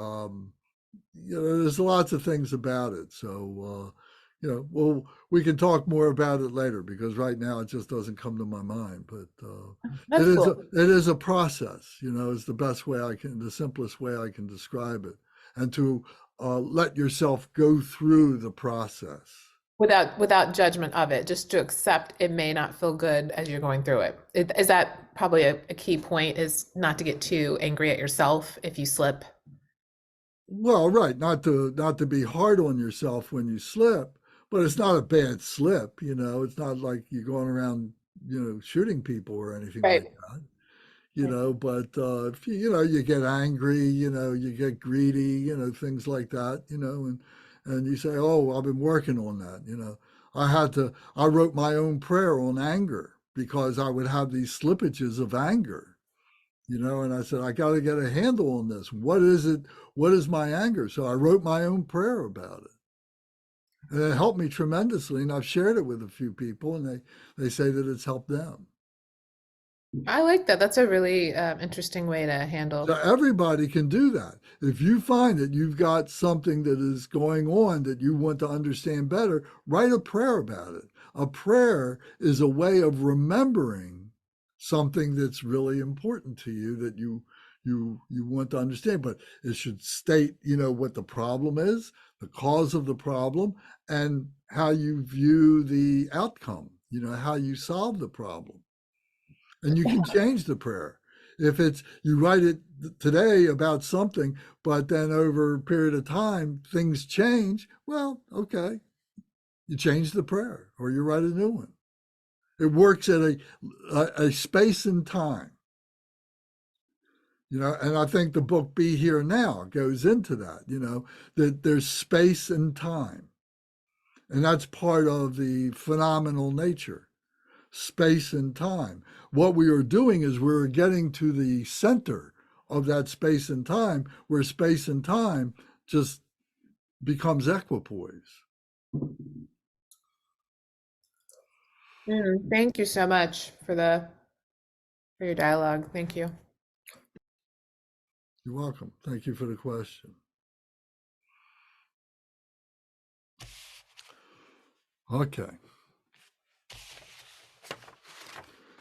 There's lots of things about it. So, well, we can talk more about it later, because right now it just doesn't come to my mind. But That's cool. it is a process. Is the simplest way I can describe it, and to let yourself go through the process. Without judgment of it, just to accept it may not feel good as you're going through it. Is that probably a key point, is not to get too angry at yourself if you slip? Well, right, not to be hard on yourself when you slip, but it's not a bad slip. It's not like you're going around, shooting people or anything Right. like that. Right. But if you get angry, you get greedy, things like that, and you say, "Oh, I've been working on that." I wrote my own prayer on anger, because I would have these slippages of anger, and I said, I got to get a handle on this. What is it? What is my anger? So I wrote my own prayer about it. And it helped me tremendously. And I've shared it with a few people, and they say that it's helped them. I like that. That's a really interesting way to So handle. everybody can do that. If you find that you've got something that is going on that you want to understand better, write a prayer about it. A prayer is a way of remembering something that's really important to you, that you want to understand. But it should state, what the problem is, the cause of the problem, and how you view the outcome, how you solve the problem. And you can change the prayer. If it's you write it today about something, but then over a period of time things change, well, okay, you change the prayer or you write a new one. It works at a space and time, and I think the book Be Here Now goes into that, that there's space and time, and that's part of the phenomenal nature. Space and time. What we are doing is we're getting to the center of that space and time, where space and time just becomes equipoise. Thank you so much for your dialogue. Thank you. You're welcome. Thank you for the question. Okay.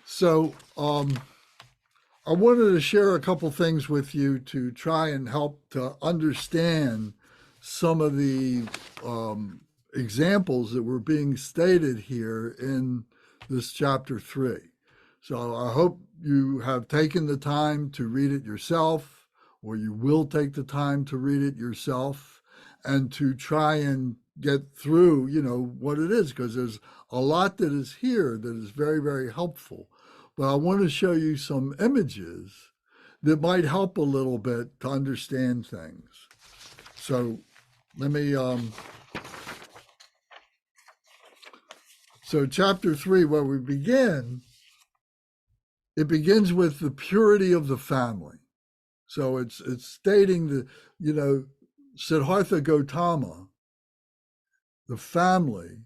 So I wanted to share a couple things with you to try and help to understand some of the examples that were being stated here in this chapter 3. So I hope you have taken the time to read it yourself, or you will take the time to read it yourself, and to try and get through, what it is, because there's a lot that is here that is very, very helpful. But I want to show you some images that might help a little bit to understand things. So let me, so chapter 3, where we begin, it begins with the purity of the family. So it's stating that, Siddhartha Gautama, the family,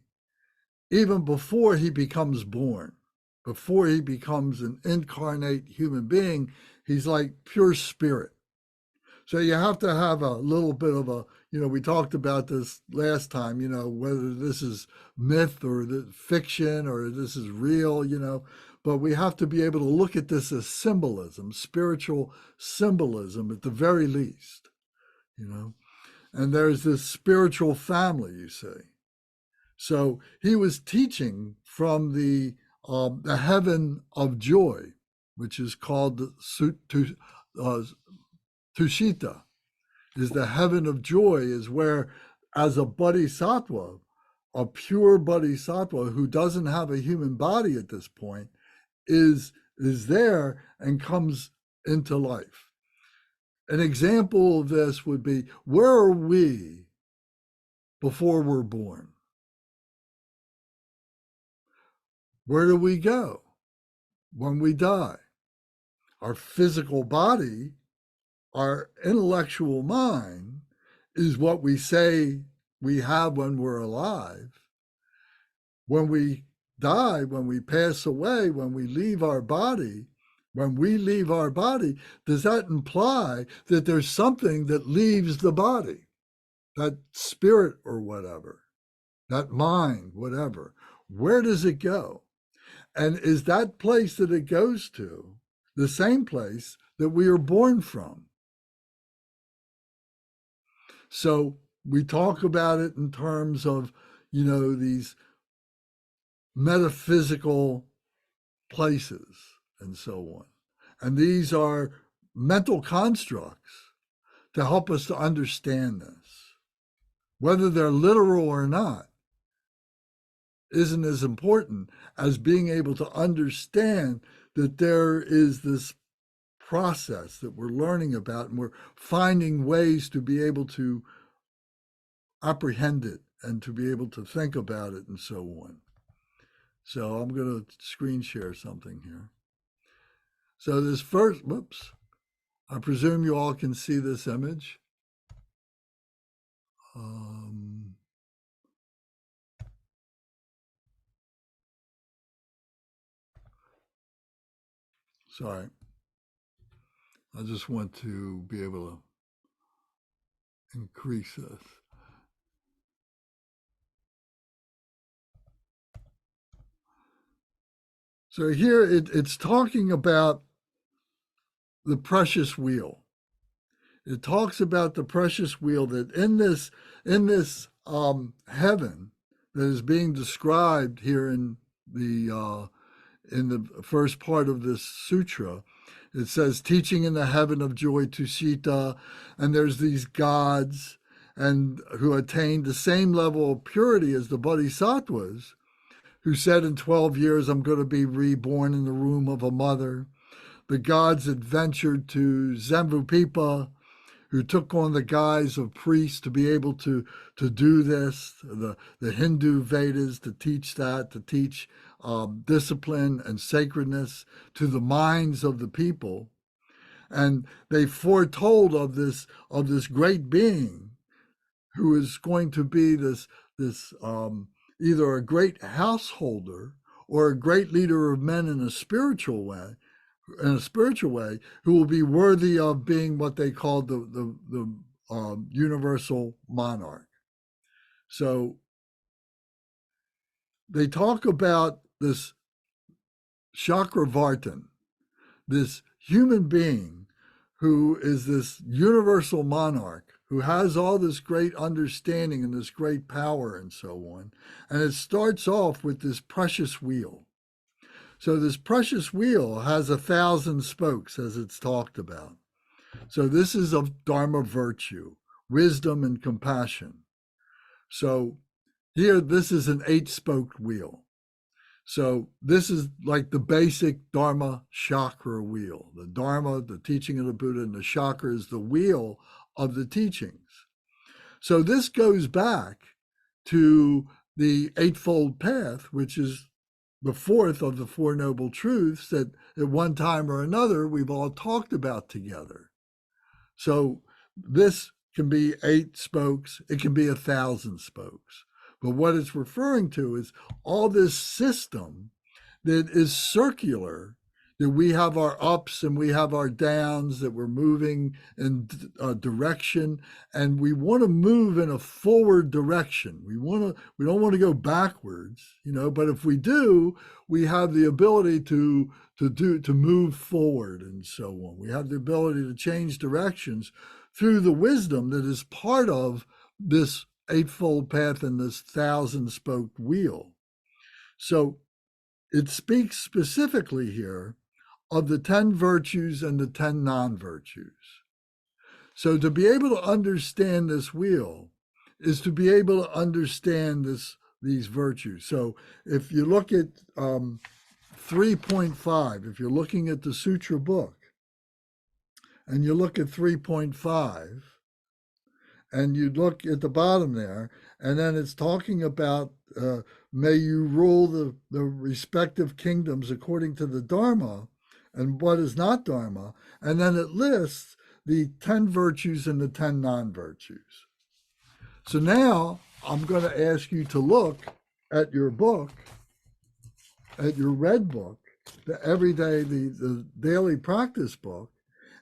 even before he becomes born, before he becomes an incarnate human being, he's like pure spirit. So you have to have a little bit of a, we talked about this last time, whether this is myth or the fiction or this is real, but we have to be able to look at this as symbolism, spiritual symbolism at the very least, you know. And there's this spiritual family, you see. So he was teaching from the heaven of joy, which is called the Tushita, is the heaven of joy, is where, as a bodhisattva, a pure bodhisattva who doesn't have a human body at this point, is there and comes into life. An example of this would be, where are we before we're born? Where do we go when we die? Our physical body, our intellectual mind, is what we say we have when we're alive. When we die, when we pass away, when we leave our body, does that imply that there's something that leaves the body? That spirit or whatever, that mind, whatever. Where does it go? And is that place that it goes to the same place that we are born from? So we talk about it in terms of, these metaphysical places and so on. And these are mental constructs to help us to understand this. Whether they're literal or not isn't as important as being able to understand that there is this process that we're learning about, and we're finding ways to be able to apprehend it and to be able to think about it and so on. So I'm going to screen share something here. So this first, I presume you all can see this image. Sorry. I just want to be able to increase this. So here it's talking about the precious wheel. It talks about the precious wheel, that in this heaven that is being described here in the first part of this sutra. It says, teaching in the heaven of joy Tushita, and there's these gods and who attained the same level of purity as the bodhisattvas, who said in 12 years, I'm going to be reborn in the womb of a mother. The gods adventured to Zemvupipa, who took on the guise of priests to be able to do this, the Hindu Vedas, to teach that, to teach discipline and sacredness to the minds of the people. And they foretold of this great being who is going to be this either a great householder or a great leader of men in a spiritual way, who will be worthy of being what they call the universal monarch. So they talk about this Chakravartin, this human being who is this universal monarch, who has all this great understanding and this great power and so on. And it starts off with this precious wheel. So this precious wheel has 1,000 spokes, as it's talked about. So this is of Dharma virtue, wisdom and compassion. So here, this is an 8-spoked wheel. So this is like the basic Dharma chakra wheel. The Dharma, the teaching of the Buddha, and the chakra is the wheel of the teachings. So this goes back to the Eightfold Path, which is the fourth of the Four Noble Truths that at one time or another we've all talked about together. So this can be 8 spokes, it can be 1,000 spokes. But what it's referring to is all this system that is circular, that we have our ups and we have our downs, that we're moving in a direction, and we want to move in a forward direction. We don't want to go backwards, but if we do, we have the ability to move forward and so on. We have the ability to change directions through the wisdom that is part of this eightfold path and this thousand-spoked wheel. So it speaks specifically here of the 10 virtues and the 10 non-virtues. So to be able to understand this wheel is to be able to understand these virtues. So if you look at 3.5, if you're looking at the Sutra book, and you look at 3.5, and you look at the bottom there, and then it's talking about may you rule the respective kingdoms according to the Dharma and what is not Dharma. And then it lists the 10 virtues and the 10 non-virtues. So now I'm going to ask you to look at your book, at your red book, the everyday, the daily practice book.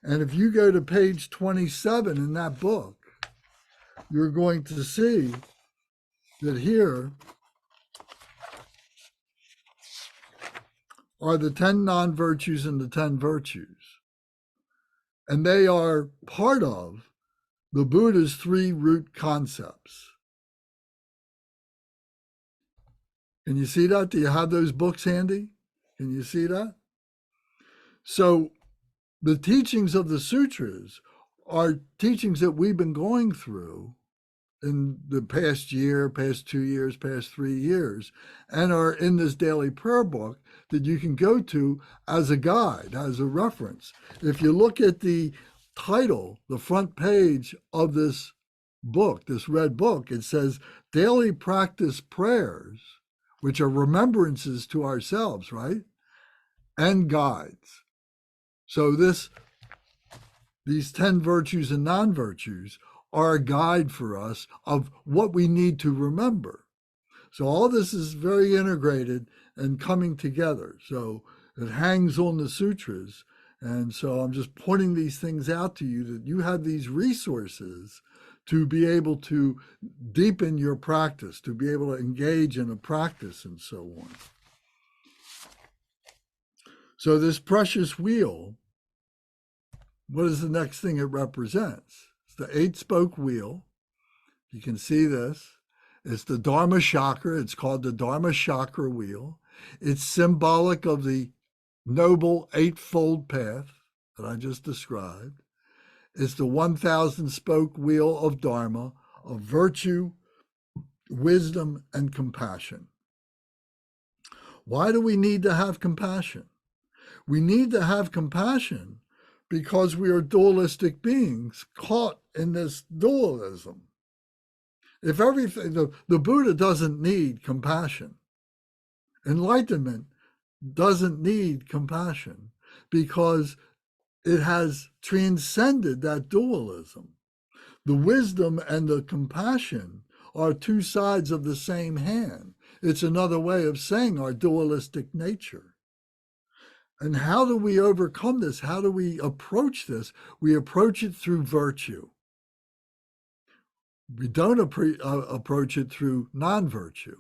And if you go to page 27 in that book, you're going to see that here are the 10 non-virtues and the 10 virtues. And they are part of the Buddha's 3 root concepts. Can you see that? Do you have those books handy? Can you see that? So the teachings of the sutras are teachings that we've been going through in the past year, past 2 years, past 3 years, and are in this daily prayer book that you can go to as a guide, as a reference. If you look at the title, the front page of this book, this red book, it says Daily Practice Prayers, which are remembrances to ourselves, right? And guides. So these 10 virtues and non-virtues are a guide for us of what we need to remember. So all this is very integrated and coming together. So it hangs on the sutras. And so I'm just pointing these things out to you that you have these resources to be able to deepen your practice, to be able to engage in a practice and so on. So this precious wheel, what is the next thing it represents? It's the 8-spoke wheel. You can see this. It's the Dharma chakra. It's called the Dharma chakra wheel. It's symbolic of the noble 8-fold path that I just described. It's the 1,000-spoke wheel of Dharma, of virtue, wisdom, and compassion. Why do we need to have compassion? We need to have compassion because we are dualistic beings caught in this dualism. If everything, the Buddha doesn't need compassion. Enlightenment doesn't need compassion because it has transcended that dualism. The wisdom and the compassion are 2 sides of the same hand. It's another way of saying our dualistic nature. And how do we overcome this? How do we approach this? We approach it through virtue. We don't approach it through non-virtue.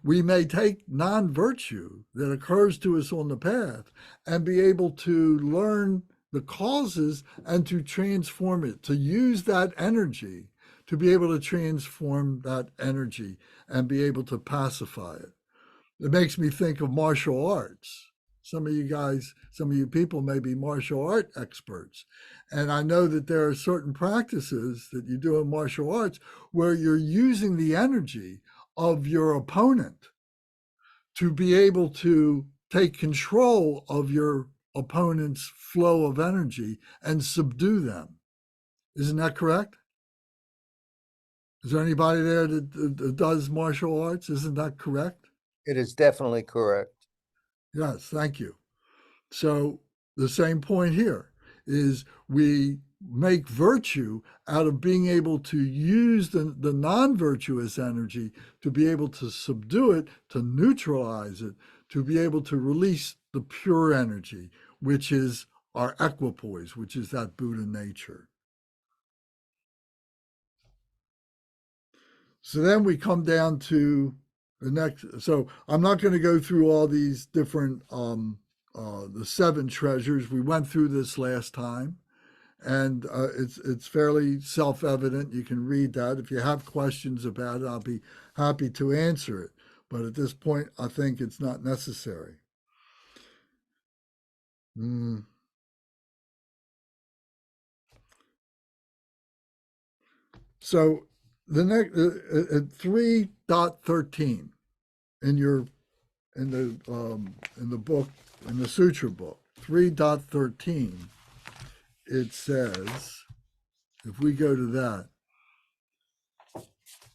We may take non-virtue that occurs to us on the path and be able to learn the causes and to transform it, to use that energy, to be able to transform that energy and be able to pacify it. It makes me think of martial arts. Some of you people may be martial art experts. And I know that there are certain practices that you do in martial arts where you're using the energy of your opponent to be able to take control of your opponent's flow of energy and subdue them. Isn't that correct? Is there anybody there that does martial arts? Isn't that correct? It is definitely correct. Yes, thank you. So the same point here is we make virtue out of being able to use the non-virtuous energy to be able to subdue it, to neutralize it, to be able to release the pure energy, which is our equipoise, which is that Buddha nature. So then we come down to the next. So I'm not going to go through all these different the 7 treasures. We went through this last time, and it's fairly self-evident. You can read that. If you have questions about it, I'll be happy to answer it. But at this point, I think it's not necessary. So the next at 3.13 in the book, in the Sutra book, 3.13, it says, if we go to that,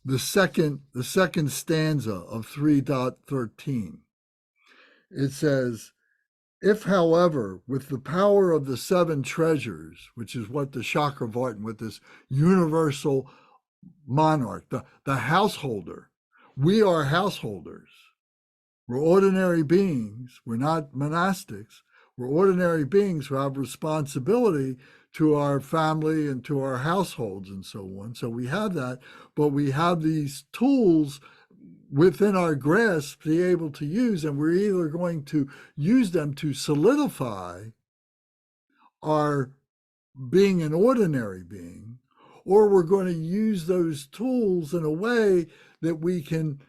the second stanza of 3.13, it says, if, however, with the power of the 7 treasures, which is what the Chakravartin, with this universal monarch, the householder, we are householders. We're ordinary beings. We're not monastics. We're ordinary beings who have responsibility to our family and to our households and so on. So we have that, but we have these tools within our grasp to be able to use, and we're either going to use them to solidify our being an ordinary being, or we're going to use those tools in a way that we can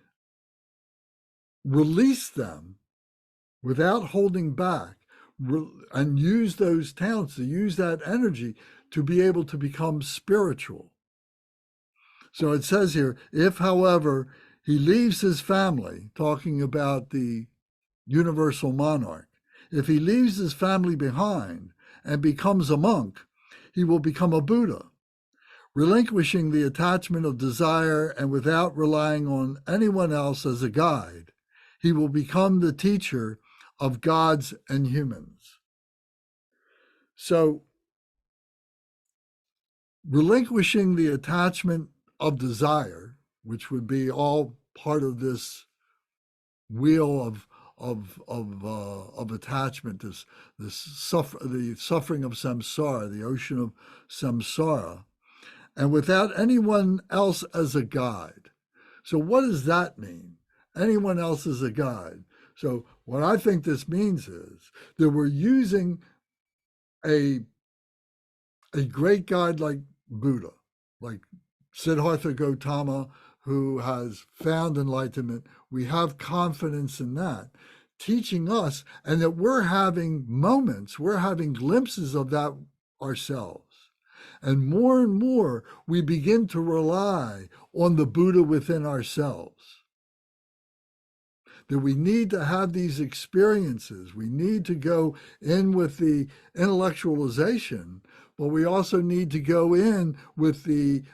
release them without holding back, and use those talents, to use that energy to be able to become spiritual. So it says here, if, however, he leaves his family, talking about the universal monarch, if he leaves his family behind and becomes a monk, he will become a Buddha, relinquishing the attachment of desire, and without relying on anyone else as a guide, he will become the teacher of gods and humans. So, relinquishing the attachment of desire, which would be all part of this wheel of attachment, the suffering of samsara, the ocean of samsara, and without anyone else as a guide. So what does that mean? Anyone else as a guide. So what I think this means is that we're using a great guide like Buddha, like Siddhartha Gautama, who has found enlightenment. We have confidence in that, teaching us, and that we're having moments, we're having glimpses of that ourselves. And more, we begin to rely on the Buddha within ourselves. That we need to have these experiences. We need to go in with the intellectualization, but we also need to go in with the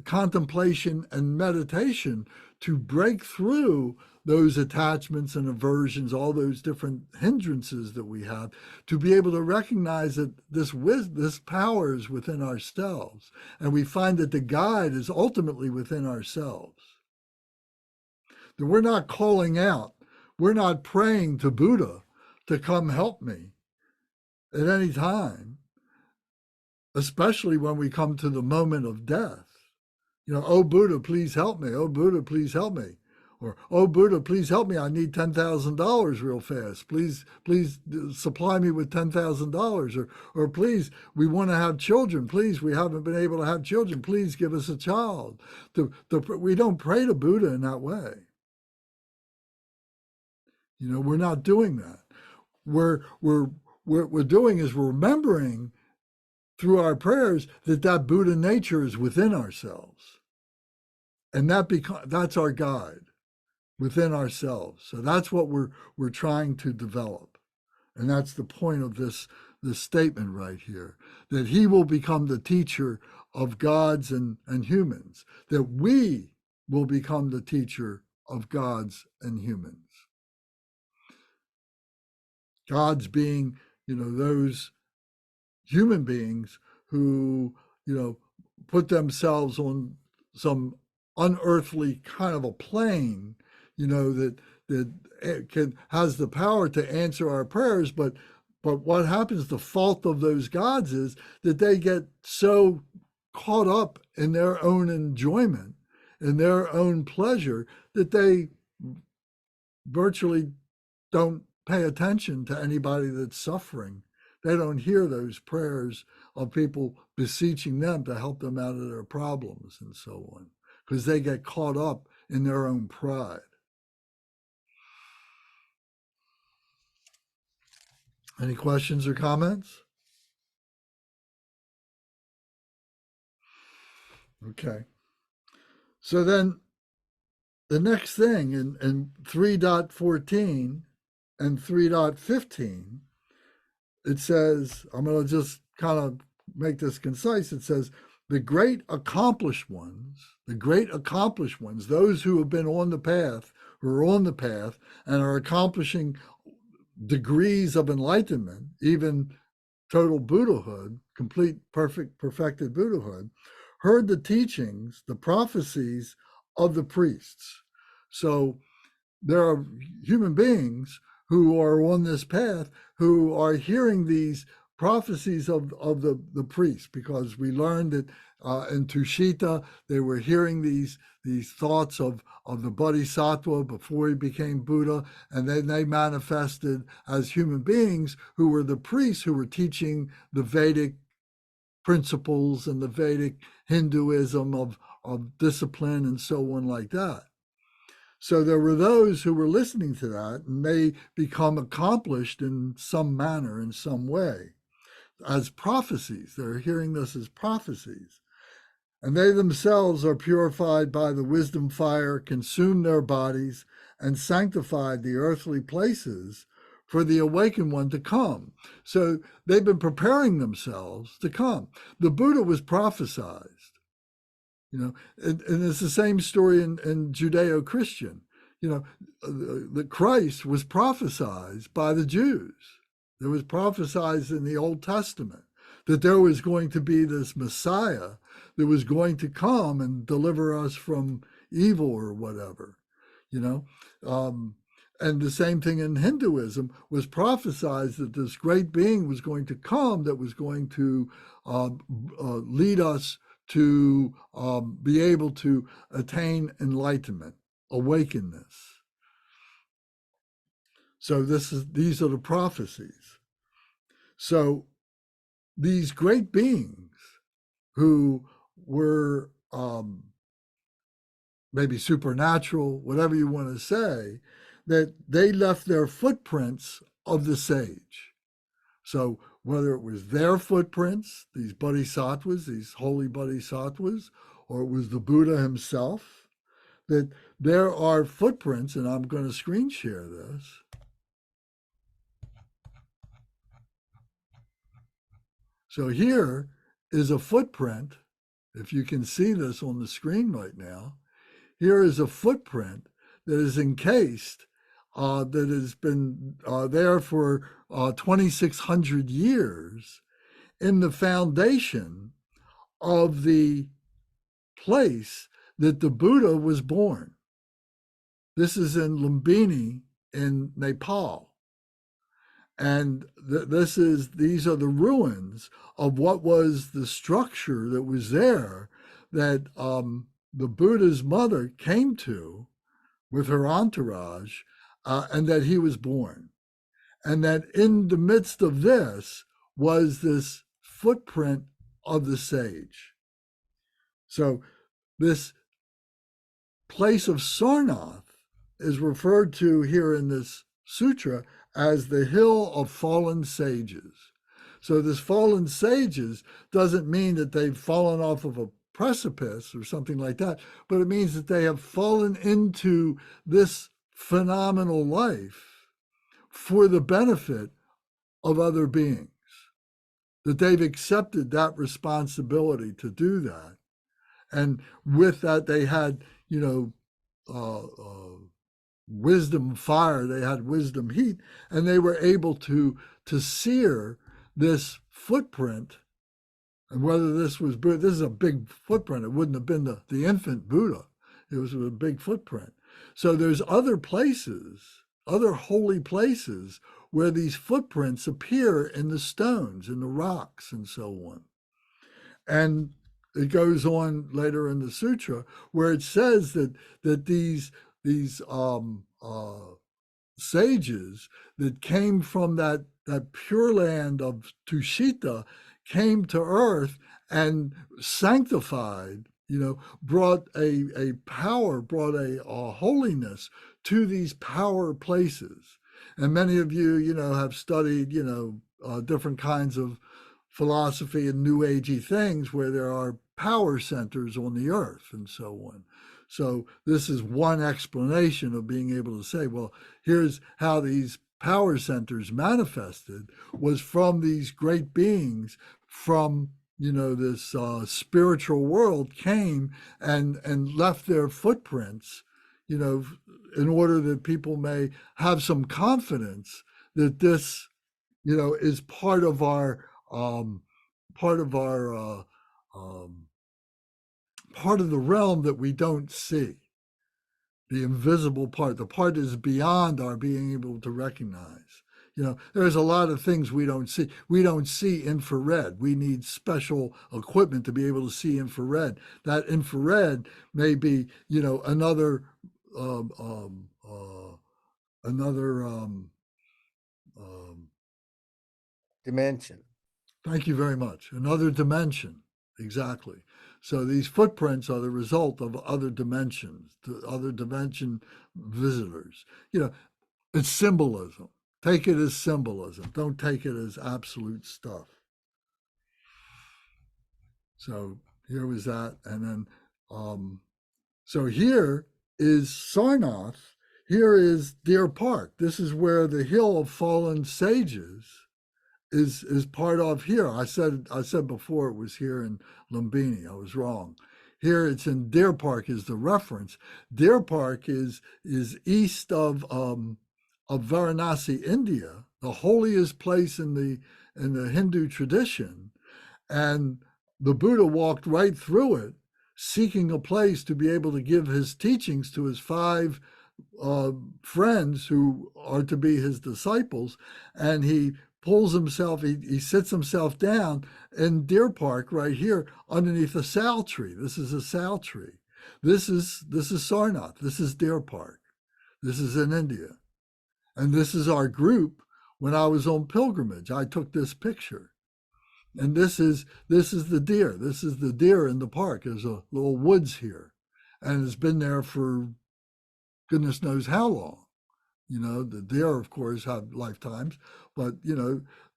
contemplation and meditation to break through those attachments and aversions, all those different hindrances that we have, to be able to recognize that this power is within ourselves. And we find that the guide is ultimately within ourselves. That we're not calling out, we're not praying to Buddha to come help me at any time, especially when we come to the moment of death. You know, oh Buddha, please help me. Oh Buddha, please help me. Or, oh Buddha, please help me. I need $10,000 real fast. Please supply me with $10,000. Or please, we want to have children. Please, we haven't been able to have children. Please give us a child. We don't pray to Buddha in that way. You know, we're not doing that. What we're doing is remembering through our prayers that Buddha nature is within ourselves. And that's our guide within ourselves. So that's what we're trying to develop. And that's the point of this statement right here, that he will become the teacher of gods and humans, that we will become the teacher of gods and humans. Gods being, you know, those human beings who, you know, put themselves on some unearthly kind of a plane, you know, that has the power to answer our prayers, but what happens, the fault of those gods is that they get so caught up in their own enjoyment, in their own pleasure, that they virtually don't pay attention to anybody that's suffering. They don't hear those prayers of people beseeching them to help them out of their problems and so on, because they get caught up in their own pride. Any questions or comments? Okay. So then the next thing in 3.14 and 3.15, it says, I'm going to just kind of make this concise. It says, the great accomplished ones, those who have been on the path, who are on the path and are accomplishing degrees of enlightenment, even total Buddhahood, complete, perfect, perfected Buddhahood, heard the teachings, the prophecies of the priests. So there are human beings who are on this path who are hearing these prophecies of the priests, because we learned that in Tushita they were hearing these thoughts of the Bodhisattva before he became Buddha, and then they manifested as human beings who were the priests who were teaching the Vedic principles and the Vedic Hinduism of discipline and so on like that. So there were those who were listening to that, and they become accomplished in some manner, in some way, as prophecies. They're hearing this as prophecies. And they themselves are purified by the wisdom fire, consume their bodies, and sanctified the earthly places for the awakened one to come. So they've been preparing themselves to come. The Buddha was prophesied. And it's the same story in Judeo-Christian. The Christ was prophesied by the Jews. There was prophesied in the Old Testament that there was going to be this Messiah that was going to come and deliver us from evil or whatever, and the same thing in Hinduism was prophesied, that this great being was going to come that was going to lead us to be able to attain enlightenment, awakenness. So these are the prophecies. So these great beings who were maybe supernatural, whatever you want to say, that they left their footprints of the sage. So whether it was their footprints, these bodhisattvas, these holy bodhisattvas, or it was the Buddha himself, that there are footprints, and I'm going to screen share this. So here is a footprint. If you can see this on the screen right now, here is a footprint that is encased, that has been there for 2,600 years in the foundation of the place that the Buddha was born. This is in Lumbini in Nepal. And these are the ruins of what was the structure that was there that the Buddha's mother came to with her entourage, and that he was born. And that in the midst of this was this footprint of the sage. So this place of Sarnath is referred to here in this sutra as the hill of fallen sages. So this fallen sages doesn't mean that they've fallen off of a precipice or something like that, but it means that they have fallen into this phenomenal life for the benefit of other beings, that they've accepted that responsibility to do that. And with that, they had, wisdom fire, they had wisdom heat, and they were able to sear this footprint. And whether this is a big footprint, it wouldn't have been the infant Buddha. It was a big footprint. So there's other places, other holy places where these footprints appear in the stones, in the rocks, and so on. And it goes on later in the sutra where it says that these sages that came from that pure land of Tushita came to earth and sanctified, brought a power, brought a holiness to these power places. And many of you, have studied, different kinds of philosophy and new agey things where there are power centers on the earth and so on. So this is one explanation of being able to say, well, here's how these power centers manifested was from these great beings from this spiritual world came and left their footprints, in order that people may have some confidence that this, is part of our part of the realm that we don't see, the invisible part, the part that is beyond our being able to recognize. There's a lot of things we don't see. We don't see infrared. We need special equipment to be able to see infrared. That infrared may be, another Dimension. Thank you very much. Another dimension. Exactly. So these footprints are the result of other dimensions, the other dimension visitors. It's symbolism. Take it as symbolism. Don't take it as absolute stuff. So here was that. And then, so here is Sarnath. Here is Deer Park. This is where the Hill of Fallen Sages is part of here. I said before it was here in Lumbini. I was wrong. Here it's in Deer Park is the reference. Deer Park is east of Varanasi, India, the holiest place in the Hindu tradition, and the Buddha walked right through it, seeking a place to be able to give his teachings to his 5 friends who are to be his disciples, and he pulls himself, he sits himself down in Deer Park right here underneath a sal tree. This is a sal tree. This is Sarnath. This is Deer Park. This is in India. And this is our group when I was on pilgrimage. I took this picture. And this is the deer. This is the deer in the park. There's a little woods here. And it's been there for goodness knows how long. The deer, of course, have lifetimes, but,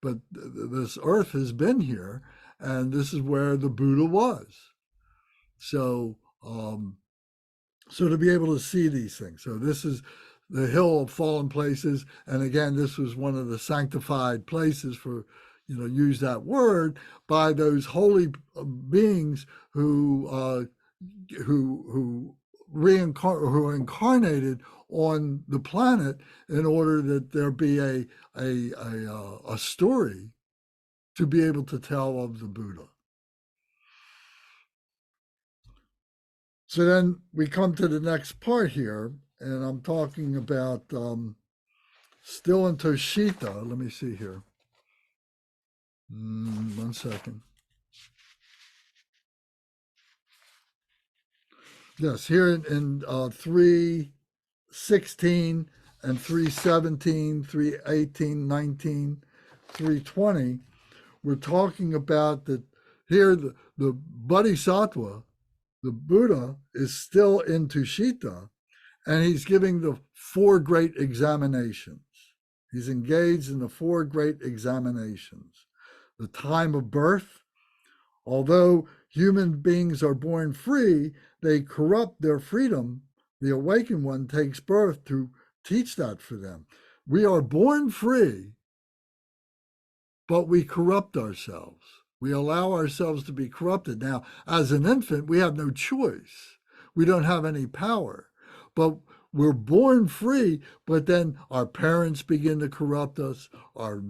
but this earth has been here, and this is where the Buddha was. So, so to be able to see these things. So this is the Hill of Fallen Places. And again, this was one of the sanctified places for, use that word, by those holy beings who incarnated on the planet in order that there be a story to be able to tell of the Buddha. So then we come to the next part here, and I'm talking about still in Toshita. Let me see here. 1 second. Yes, here in 3:16 and 3:17, 3:18, 19, 3:20, we're talking about that here the Bodhisattva, the Buddha, is still in Tushita, and he's giving the 4 great examinations. He's engaged in the 4 great examinations. The time of birth. Although human beings are born free, they corrupt their freedom. The awakened one takes birth to teach that for them. We are born free, but we corrupt ourselves. We allow ourselves to be corrupted. Now, as an infant, we have no choice. We don't have any power. But we're born free, but then our parents begin to corrupt us. Our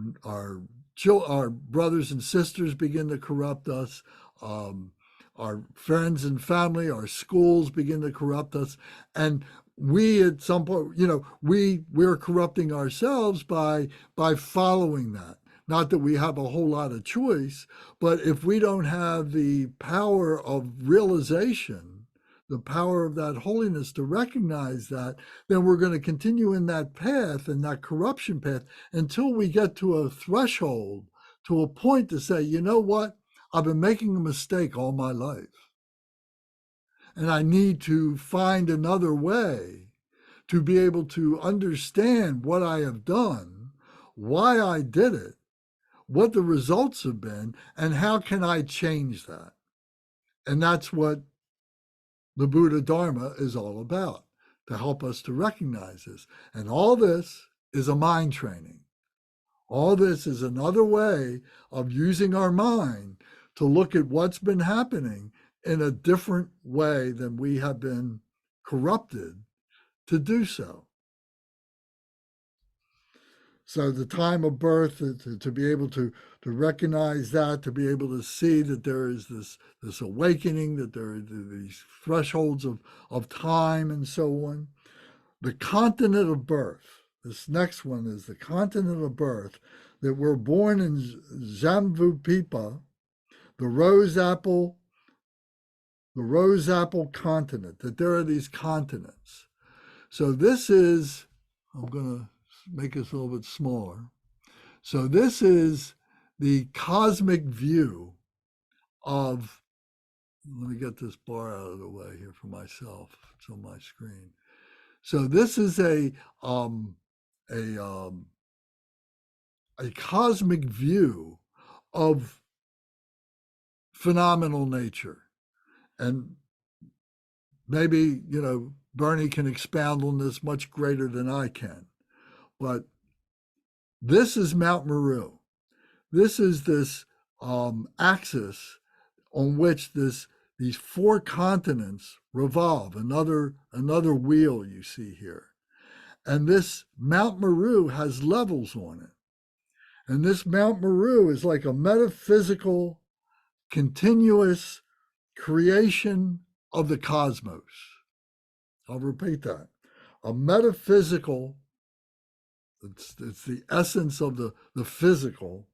brothers and sisters begin to corrupt us. Our friends and family, our schools begin to corrupt us. And we at some point, we're corrupting ourselves by following that. Not that we have a whole lot of choice, but if we don't have the power of realization, the power of that holiness to recognize that, then we're going to continue in that path and that corruption path until we get to a threshold, to a point to say, you know what? I've been making a mistake all my life. And I need to find another way to be able to understand what I have done, why I did it, what the results have been, and how can I change that? And that's what the Buddha Dharma is all about, to help us to recognize this. And all this is a mind training. All this is another way of using our mind to look at what's been happening in a different way than we have been corrupted to do so. So the time of birth, to be able to recognize that, to be able to see that there is this awakening, that there are these thresholds of time and so on. The continent of birth. This next one is the continent of birth, that we're born in Jambupipa, the rose apple continent, that there are these continents. So this is, I'm going to make this a little bit smaller. So this is the cosmic view of, let me get this bar out of the way here for myself. It's on my screen. So this is a cosmic view of phenomenal nature. And maybe, Bernie can expound on this much greater than I can. But this is Mount Meru. This is this axis on which these four continents revolve. Another wheel you see here. And this Mount Meru has levels on it. And this Mount Meru is like a metaphysical, continuous creation of the cosmos. I'll repeat that. A metaphysical, it's the essence of the physical,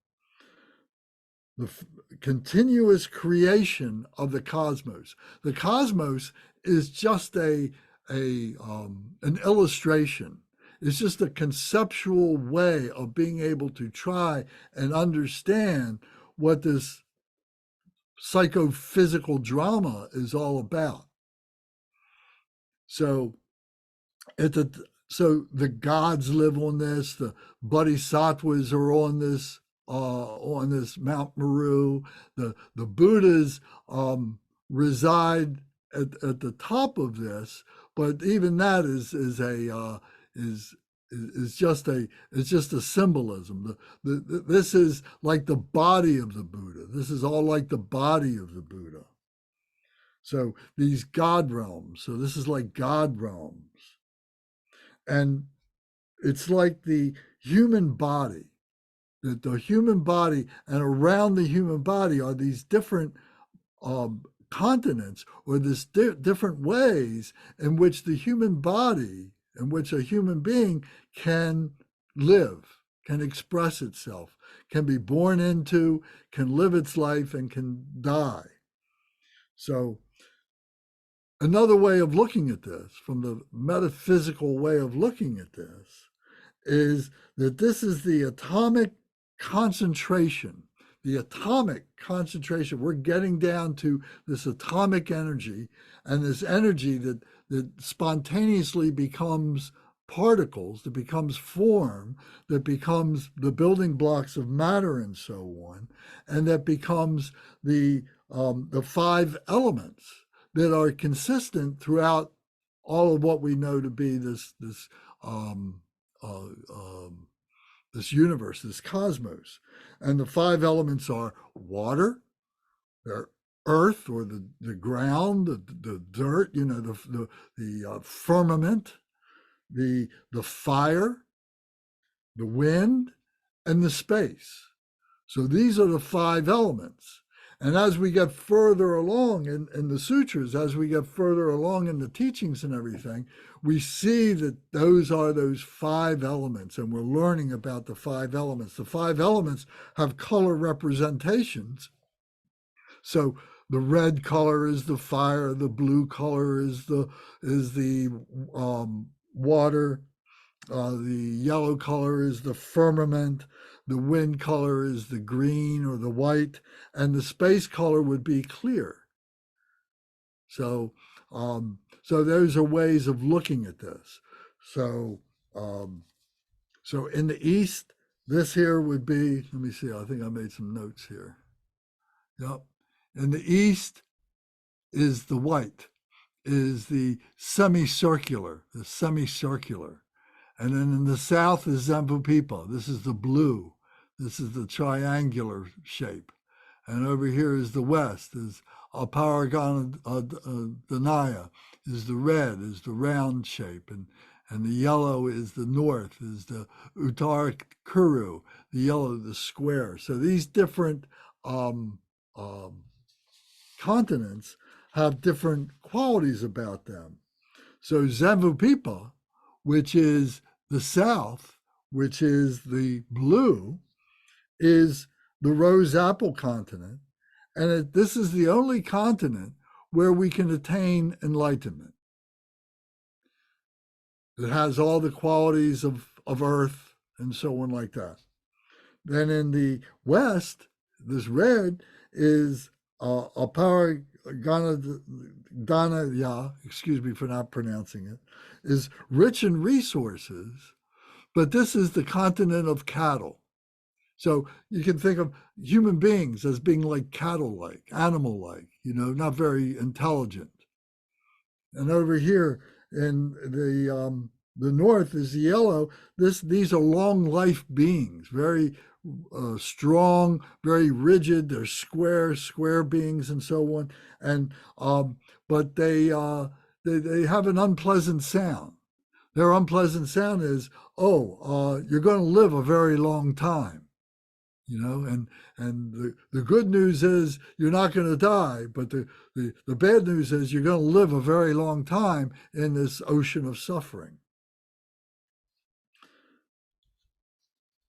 continuous creation of the cosmos. The cosmos is just an illustration. It's just a conceptual way of being able to try and understand what this psychophysical drama is all about. So the gods live on this, the bodhisattvas are on this Mount Meru, the Buddhas reside at the top of this, but even that is just a symbolism. This is like the body of the Buddha. This is all like the body of the Buddha. So these God realms. So this is like God realms. And it's like the human body, that the human body, and around the human body are these different continents, or this different ways in which the human body, in which a human being can live, can express itself, can be born into, can live its life, and can die. So another way of looking at this, from the metaphysical way of looking at this, is that this is the atomic concentration. The atomic concentration. We're getting down to this atomic energy, and this energy that spontaneously becomes particles, that becomes form, that becomes the building blocks of matter and so on, and that becomes the five elements that are consistent throughout all of what we know to be this universe, this cosmos. And the five elements are water, they're earth, or the ground, the dirt, the firmament, the fire, the wind, and the space. So these are the five elements. And as we get further along in the sutras, as we get further along in the teachings and everything, we see that those are those 5 elements, and we're learning about the 5 elements. The 5 elements have color representations. So the red color is the fire, the blue color is the water, the yellow color is the firmament, the wind color is the green or the white, and the space color would be clear. So, so those are ways of looking at this. So, so in the East, this here would be, let me see, I think I made some notes here. Yep. In the East is the white, is the semicircular. And then in the South is Zambupipa. This is the blue. This is the triangular shape. And over here is the West, is Aparaganadhanaya, is the red, is the round shape. And the yellow is the North, is the Uttarakuru, the yellow, the square. So these different continents have different qualities about them. So Zambupipa, which is the South, which is the blue, is the rose apple continent. And this is the only continent where we can attain enlightenment. It has all the qualities of earth and so on like that. Then in the West, this red is Aparaganadhanaya, excuse me for not pronouncing it, is rich in resources, but this is the continent of cattle. So you can think of human beings as being like cattle-like, animal-like, not very intelligent. And over here in the North is the yellow. These are long life beings, very strong, very rigid. They're square beings and so on. And but they have an unpleasant sound. Their unpleasant sound is, you're going to live a very long time. And the good news is you're not going to die, but the bad news is you're going to live a very long time in this ocean of suffering.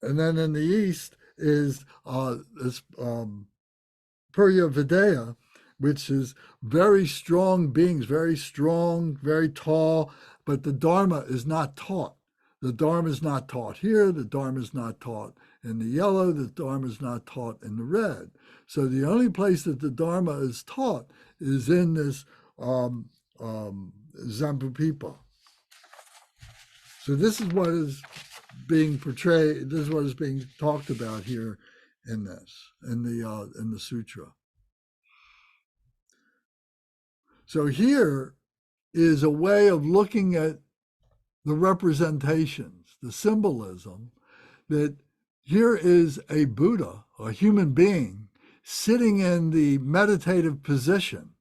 And then in the East is this Purya Vidya, which is very strong beings, very strong, very tall, but the Dharma is not taught. The Dharma is not taught here. The Dharma is not taught in the yellow. The Dharma is not taught in the red. So the only place that the Dharma is taught is in this Zambupipa. So this is what is being portrayed. This is what is being talked about here in the sutra. So here is a way of looking at the representations, the symbolism, that here is a Buddha, a human being, sitting in the meditative position.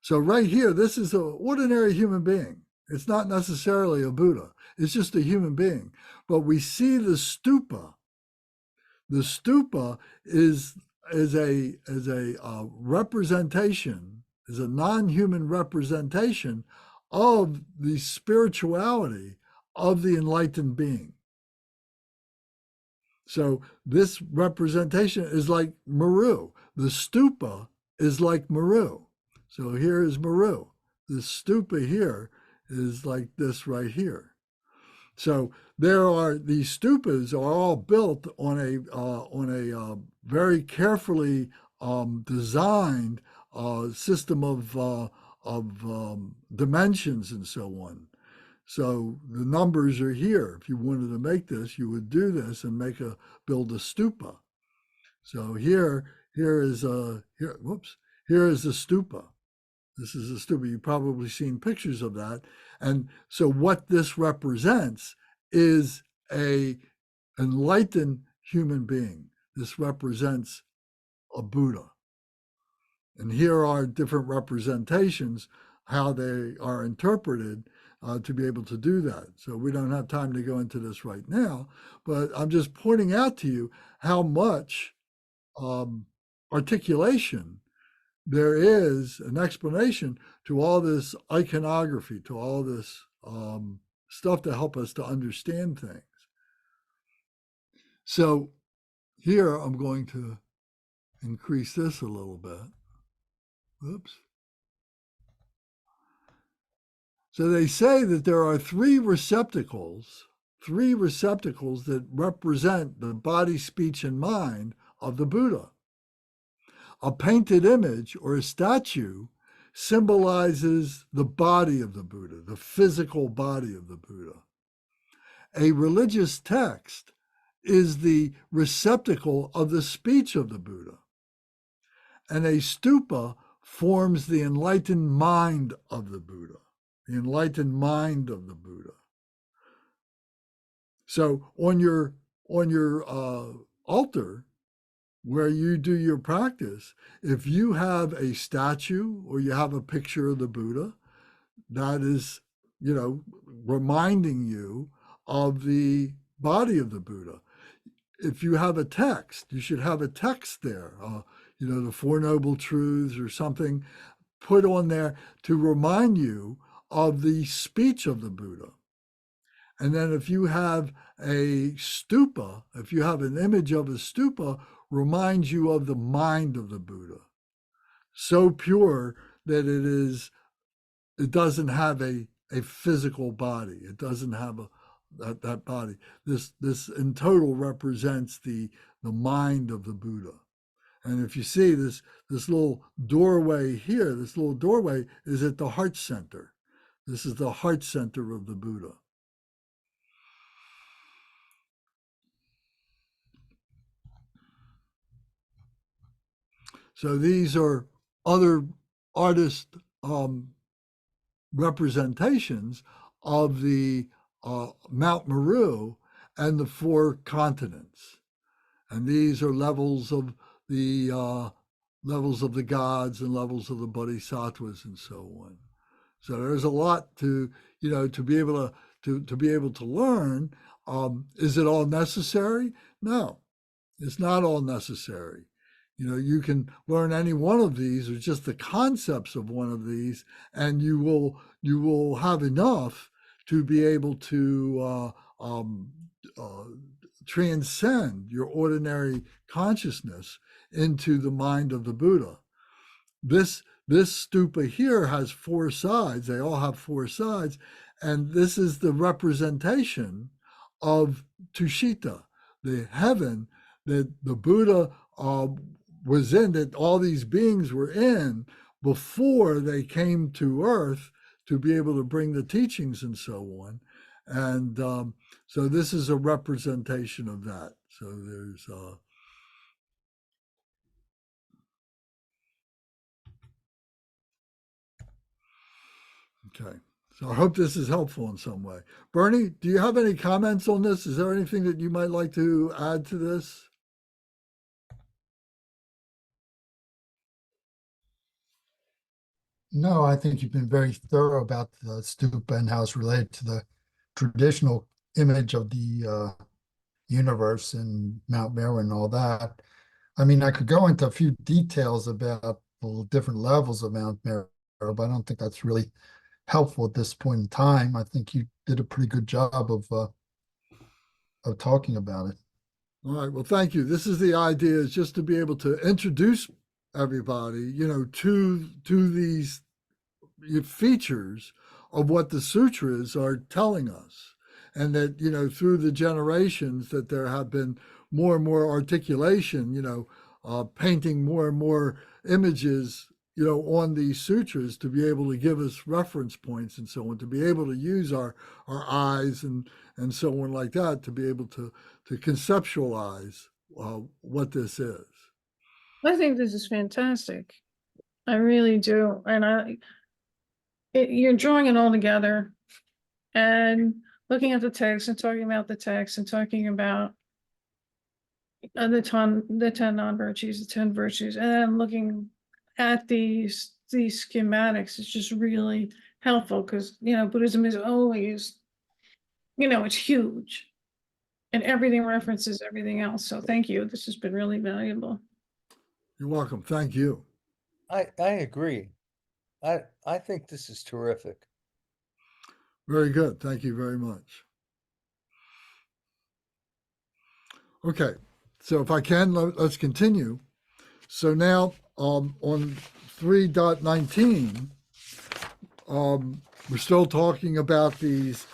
So right here, this is an ordinary human being. It's not necessarily a Buddha. It's just a human being. But we see the stupa. The stupa is a representation, is a non-human representation of the spirituality of the enlightened being. So this representation is like Meru. The stupa is like Meru. So here is Meru. The stupa here is like this right here. So these stupas are all built on a very carefully designed system of dimensions and so on. So the numbers are here. If you wanted to make this, you would do this and build a stupa. So here is the stupa. This is a stupa. You've probably seen pictures of that. And so what this represents is an enlightened human being. This represents a Buddha. And here are different representations, how they are interpreted to be able to do that. So we don't have time to go into this right now, but I'm just pointing out to you how much our articulation, there is an explanation to all this iconography, to all this stuff to help us to understand things. So here I'm going to increase this a little bit. Oops. So they say that there are three receptacles that represent the body, speech, and mind of the Buddha. A painted image or a statue symbolizes the body of the Buddha, the physical body of the Buddha. A religious text is the receptacle of the speech of the Buddha. And a stupa forms the enlightened mind of the Buddha, the enlightened mind of the Buddha. So on your altar, where you do your practice, if you have a statue or you have a picture of the Buddha, that is, reminding you of the body of the Buddha. If you have a text, you should have a text there, the Four Noble Truths or something put on there to remind you of the speech of the Buddha. And then if you have a stupa, if you have an image of a stupa, reminds you of the mind of the Buddha. So pure that it doesn't have a physical body. It doesn't have that body. This in total represents the mind of the Buddha. And if you see this little doorway here, this little doorway is at the heart center. This is the heart center of the Buddha. So these are other artist representations of the Mount Meru and the four continents. And these are levels of the gods and levels of the bodhisattvas and so on. So there's a lot to be able to learn. Is it all necessary? No, it's not all necessary. You can learn any one of these or just the concepts of one of these, and you will have enough to be able to transcend your ordinary consciousness into the mind of the Buddha. This stupa here has four sides. They all have four sides, and this is the representation of Tushita, the heaven that the Buddha was in, that all these beings were in before they came to earth to be able to bring the teachings and so on. And so this is a representation of that. So there's okay. So I hope this is helpful in some way. Bernie, do you have any comments on this? Is there anything that you might like to add to this? No, I think you've been very thorough about the stupa and how it's related to the traditional image of the universe and Mount Meru and all that. I mean, I could go into a few details about the different levels of Mount Meru, but I don't think that's really helpful at this point in time. I think you did a pretty good job of talking about it. All right. Well, thank you. This is the idea, is just to be able to introduce everybody, to these features of what the sutras are telling us. And that, through the generations that there have been more and more articulation, painting more and more images, on these sutras to be able to give us reference points and so on, to be able to use our eyes and so on like that, to be able to conceptualize what this is. I think this is fantastic. I really do. And you're drawing it all together and looking at the text and talking about the text and talking about the 10 non-virtues, the 10 virtues, and then looking at these schematics. It's just really helpful because, Buddhism is always, it's huge and everything references everything else. So thank you. This has been really valuable. You're welcome. Thank you. I agree. I think this is terrific. Very good. Thank you very much. Okay, so if I can, let's continue. So now on 3.19, we're still talking about these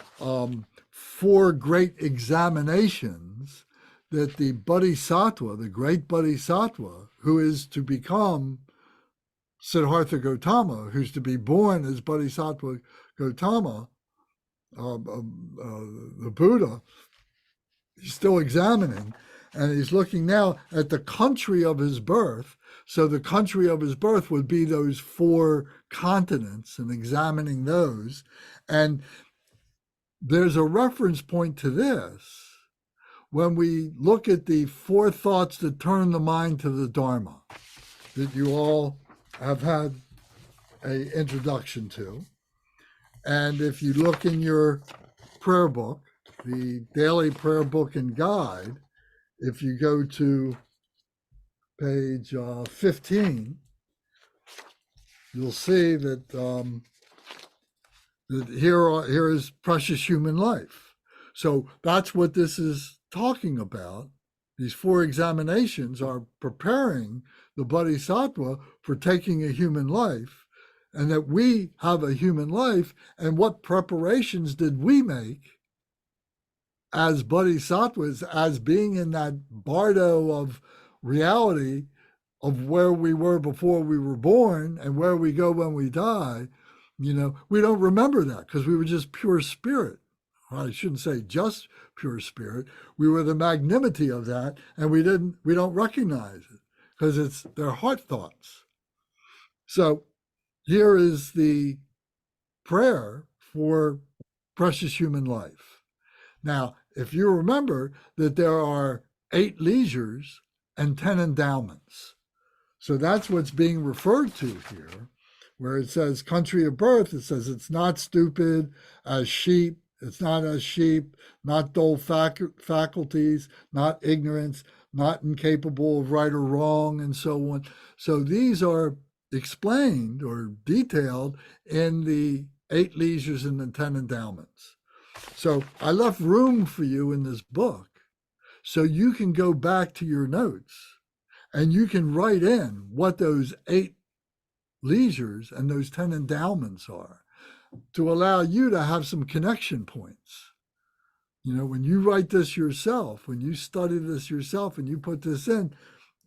4 great examinations that the Bodhisattva, the great Bodhisattva, who is to become Siddhartha Gautama, who's to be born as Bodhisattva Gautama, the Buddha, he's still examining, and he's looking now at the country of his birth. So the country of his birth would be those 4 continents, and examining those. And there's a reference point to this when we look at the 4 thoughts that turn the mind to the Dharma, that you all have had an introduction to. And if you look in your prayer book, the daily prayer book and guide, if you go to page 15, you'll see that, that here is precious human life. So that's what this is talking about. These 4 examinations are preparing the Bodhisattva for taking a human life, and that we have a human life, and what preparations did we make as bodhisattvas, as being in that bardo of reality of where we were before we were born and where we go when we die. You know, we don't remember that because we were just pure spirit. Well, I shouldn't say just pure spirit. We were the magnanimity of that, and we don't recognize it because they're heart thoughts. So here is the prayer for precious human life. Now, if you remember that there are 8 leisures and 10 endowments. So that's what's being referred to here, where it says country of birth. It says it's not stupid as sheep. It's not as sheep, not dull faculties, not ignorance, not incapable of right or wrong, and so on. So these are explained or detailed in the 8 leisures and the 10 endowments. So I left room for you in this book so you can go back to your notes and you can write in what those 8 leisures and those 10 endowments are to allow you to have some connection points. You know, when you write this yourself, when you study this yourself and you put this in,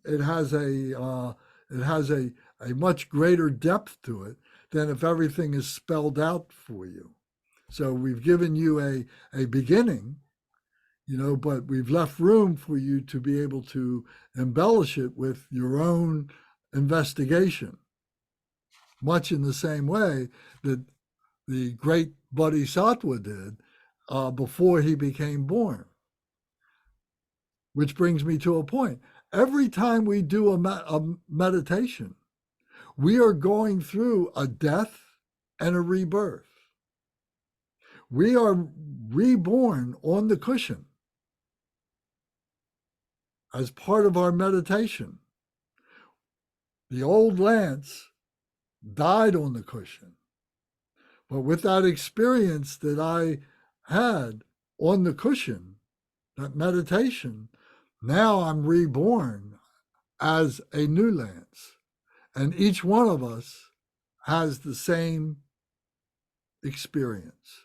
it has a much greater depth to it than if everything is spelled out for you. So we've given you a beginning, you know, but we've left room for you to be able to embellish it with your own investigation, much in the same way that the great Bodhisattva did before he became born. Which brings me to a point. Every time we do a meditation, we are going through a death and a rebirth. We are reborn on the cushion as part of our meditation. The old Lance died on the cushion. But with that experience that I had on the cushion, that meditation, now I'm reborn as a new Lance. And each one of us has the same experience.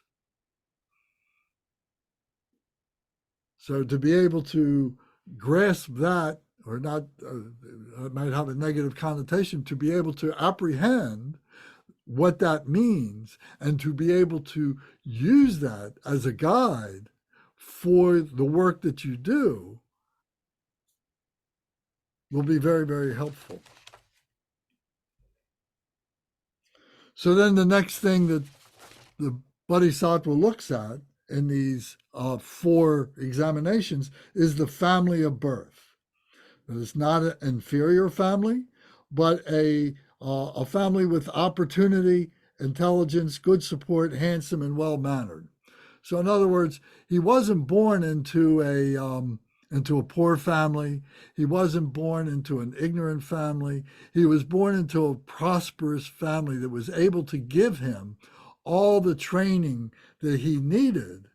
So to be able to grasp that, or not, it might have a negative connotation, to be able to apprehend what that means and to be able to use that as a guide for the work that you do will be very, very helpful. So then the next thing that the Bodhisattva looks at in these 4 examinations is the family of birth. It's not an inferior family, but a family with opportunity, intelligence, good support, handsome, and well-mannered. So in other words, he wasn't born into into a poor family. He wasn't born into an ignorant family. He was born into a prosperous family that was able to give him all the training that he needed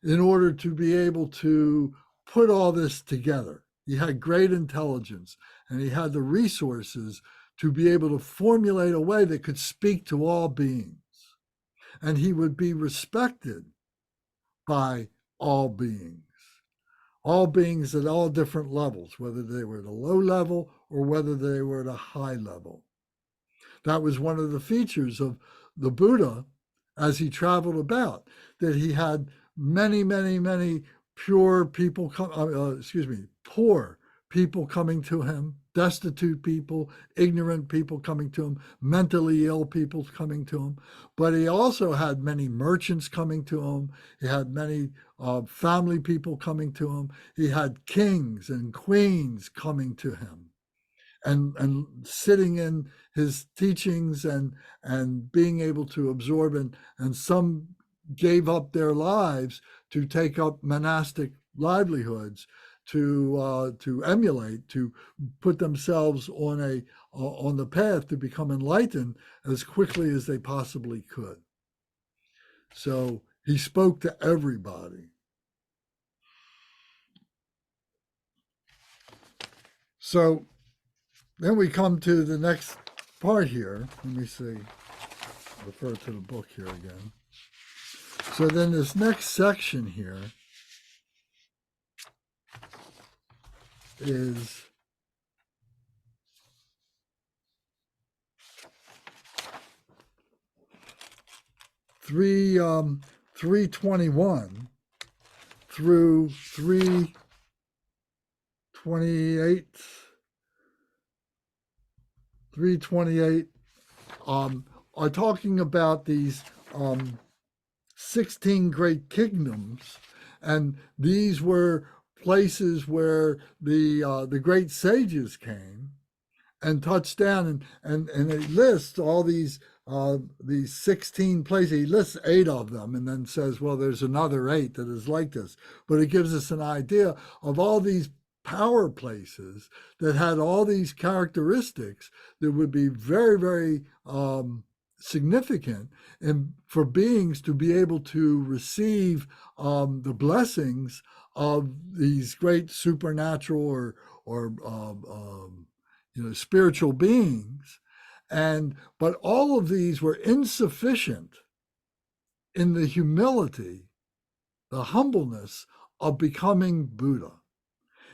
in order to be able to put all this together. He had great intelligence and he had the resources to be able to formulate a way that could speak to all beings. And he would be respected by all beings at all different levels, whether they were at a low level or whether they were at a high level. That was one of the features of the Buddha as he traveled about, that he had many, many, many poor people coming to him, destitute people, ignorant people coming to him, mentally ill people coming to him. But he also had many merchants coming to him. He had many family people coming to him. He had kings and queens coming to him and sitting in his teachings and being able to absorb, and some gave up their lives to take up monastic livelihoods, to emulate, to put themselves on the path to become enlightened as quickly as they possibly could. So he spoke to everybody. So then we come to the next part here. Let me see. Refer to the book here again. So then this next section here is three 321 through 328. 328 are talking about these 16 great kingdoms, and these were places where the great sages came and touched down, and it lists all these 16 places. He lists 8 of them and then says, well, there's another 8 that is like this, but it gives us an idea of all these power places that had all these characteristics that would be very, very significant for beings to be able to receive the blessings of these great supernatural or spiritual beings. But all of these were insufficient in the humility, the humbleness of becoming Buddha.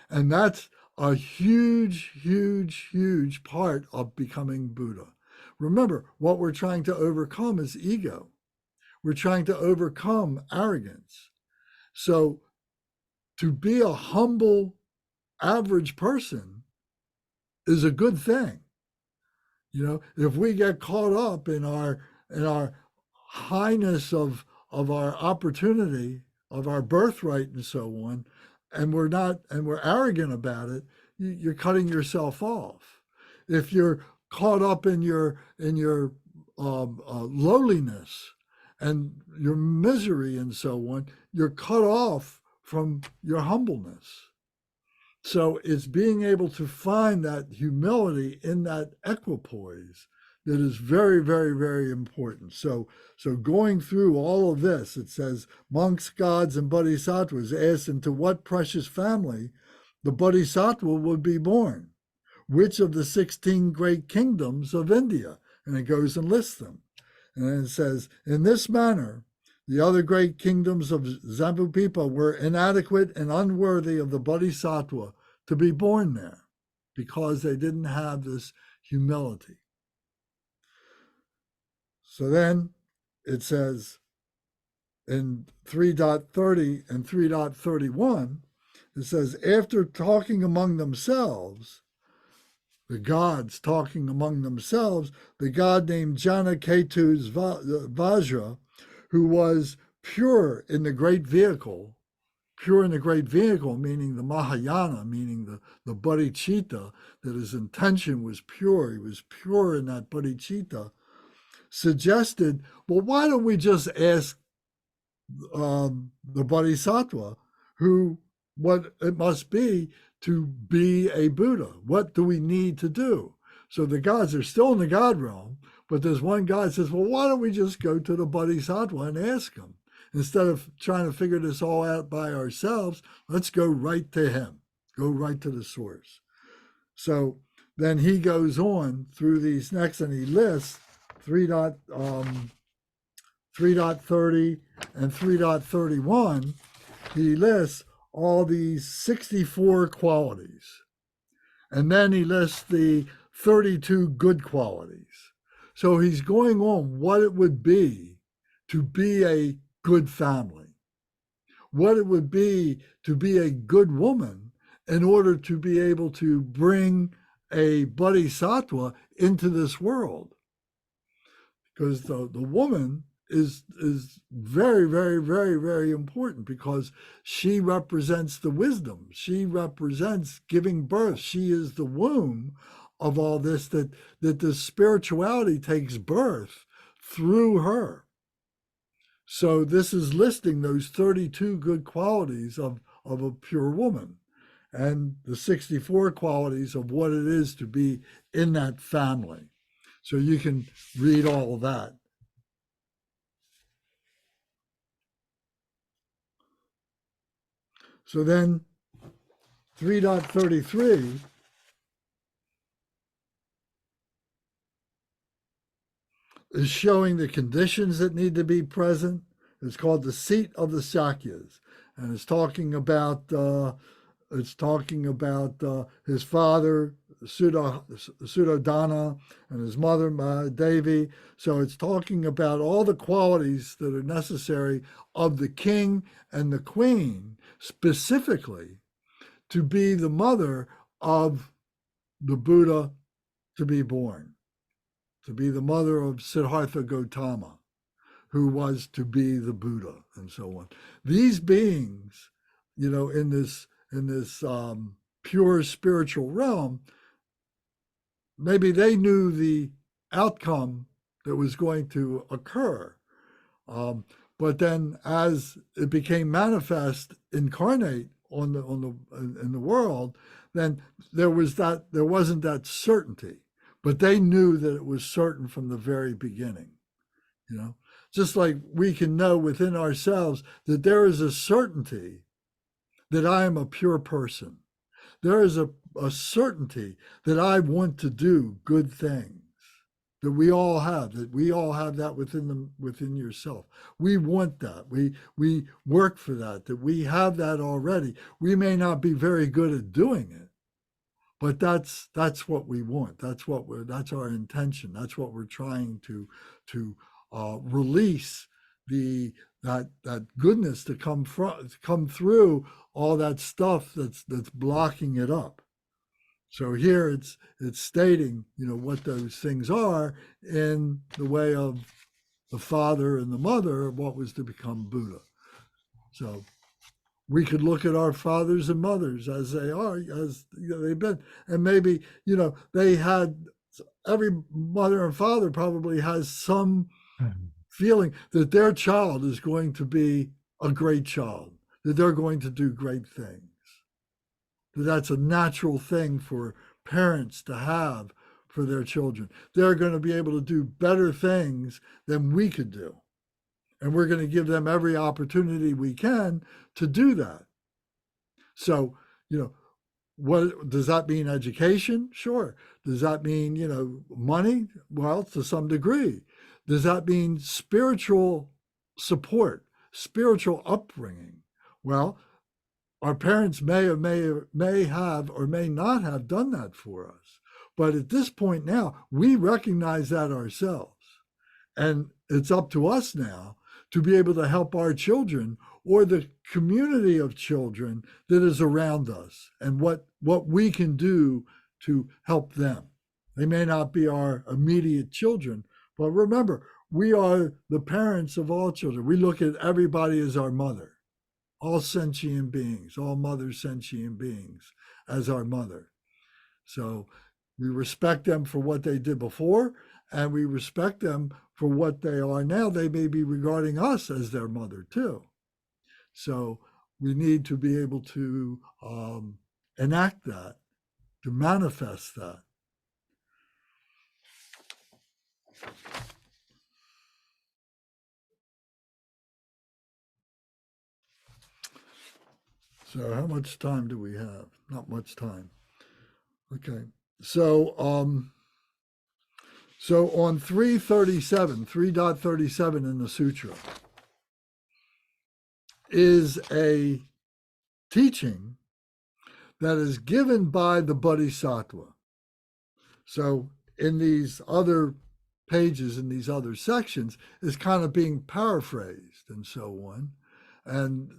And that's a huge, huge, huge part of becoming Buddha. Remember, what we're trying to overcome is ego. We're trying to overcome arrogance. So to be a humble, average person is a good thing. If we get caught up in our highness of our opportunity, of our birthright and so on, and we're arrogant about it, you're cutting yourself off. If you're caught up in your lowliness and your misery and so on, you're cut off from your humbleness. So it's being able to find that humility in that equipoise that is very, very, very important. So going through all of this, it says, monks, gods, and bodhisattvas asked into what precious family the bodhisattva would be born, which of the 16 great kingdoms of India, and it goes and lists them. And then it says, in this manner, the other great kingdoms of Zambupipa were inadequate and unworthy of the bodhisattva to be born there because they didn't have this humility. So then it says in 3.30 and 3.31, it says, after talking among themselves, the gods talking among themselves, the god named Janaketu Vajra, who was pure in the great vehicle, meaning the Mahayana, meaning the bodhicitta, that his intention was pure. He was pure in that bodhicitta, suggested, well, why don't we just ask the bodhisattva who what it must be to be a Buddha. What do we need to do? So the gods are still in the God realm, but there's one God says, well, why don't we just go to the Bodhisattva and ask him? Instead of trying to figure this all out by ourselves, let's go right to him, go right to the source. So then he goes on through these next and he lists 3.30 and 3.31. He lists all these 64 qualities. And then he lists the 32 good qualities. So he's going on what it would be to be a good family, what it would be to be a good woman in order to be able to bring a bodhisattva into this world. Because the woman is very, very, very, very important, because she represents the wisdom. She represents giving birth. She is the womb of all this, that the spirituality takes birth through her. So this is listing those 32 good qualities of a pure woman, and the 64 qualities of what it is to be in that family. So you can read all of that. So then 3.33 is showing the conditions that need to be present. It's called the seat of the Sakyas, and it's talking about his father Suddhodana and his mother Devi. So it's talking about all the qualities that are necessary of the king and the queen, specifically to be the mother of the Buddha to be born, to be the mother of Siddhartha Gautama, who was to be the Buddha, and so on. These beings, in this pure spiritual realm, maybe they knew the outcome that was going to occur. But then, as it became manifest, incarnate in the world, then there wasn't that certainty. But they knew that it was certain from the very beginning. Just like we can know within ourselves that there is a certainty that I am a pure person. There is a certainty that I want to do good things, that we all have that within yourself. We want that. We work for that we have that already. We may not be very good at doing it, but that's what we want. That's our intention. That's what we're trying to release, that goodness to come through all that stuff that's blocking it up. So here it's stating, what those things are in the way of the father and the mother of what was to become Buddha. So we could look at our fathers and mothers as they are, as they've been, and maybe they had, every mother and father probably has some feeling that their child is going to be a great child, that they're going to do great things. That's a natural thing for parents to have for their children. They're going to be able to do better things than we could do. And we're going to give them every opportunity we can to do that. So, what does that mean? Education? Sure. Does that mean, money? Well, to some degree. Does that mean spiritual support, spiritual upbringing? Well, our parents may have or may not have done that for us. But at this point now, we recognize that ourselves. And it's up to us now to be able to help our children or the community of children that is around us, and what we can do to help them. They may not be our immediate children, but remember, we are the parents of all children. We look at everybody as our mother. All sentient beings, all mother sentient beings as our mother. So we respect them for what they did before, and we respect them for what they are now. They may be regarding us as their mother too. So we need to be able to enact that, to manifest that. So how much time do we have? Not much time. Okay. So so on 3.37 in the sutra is a teaching that is given by the Bodhisattva. So in these other pages, in these other sections, is kind of being paraphrased and so on and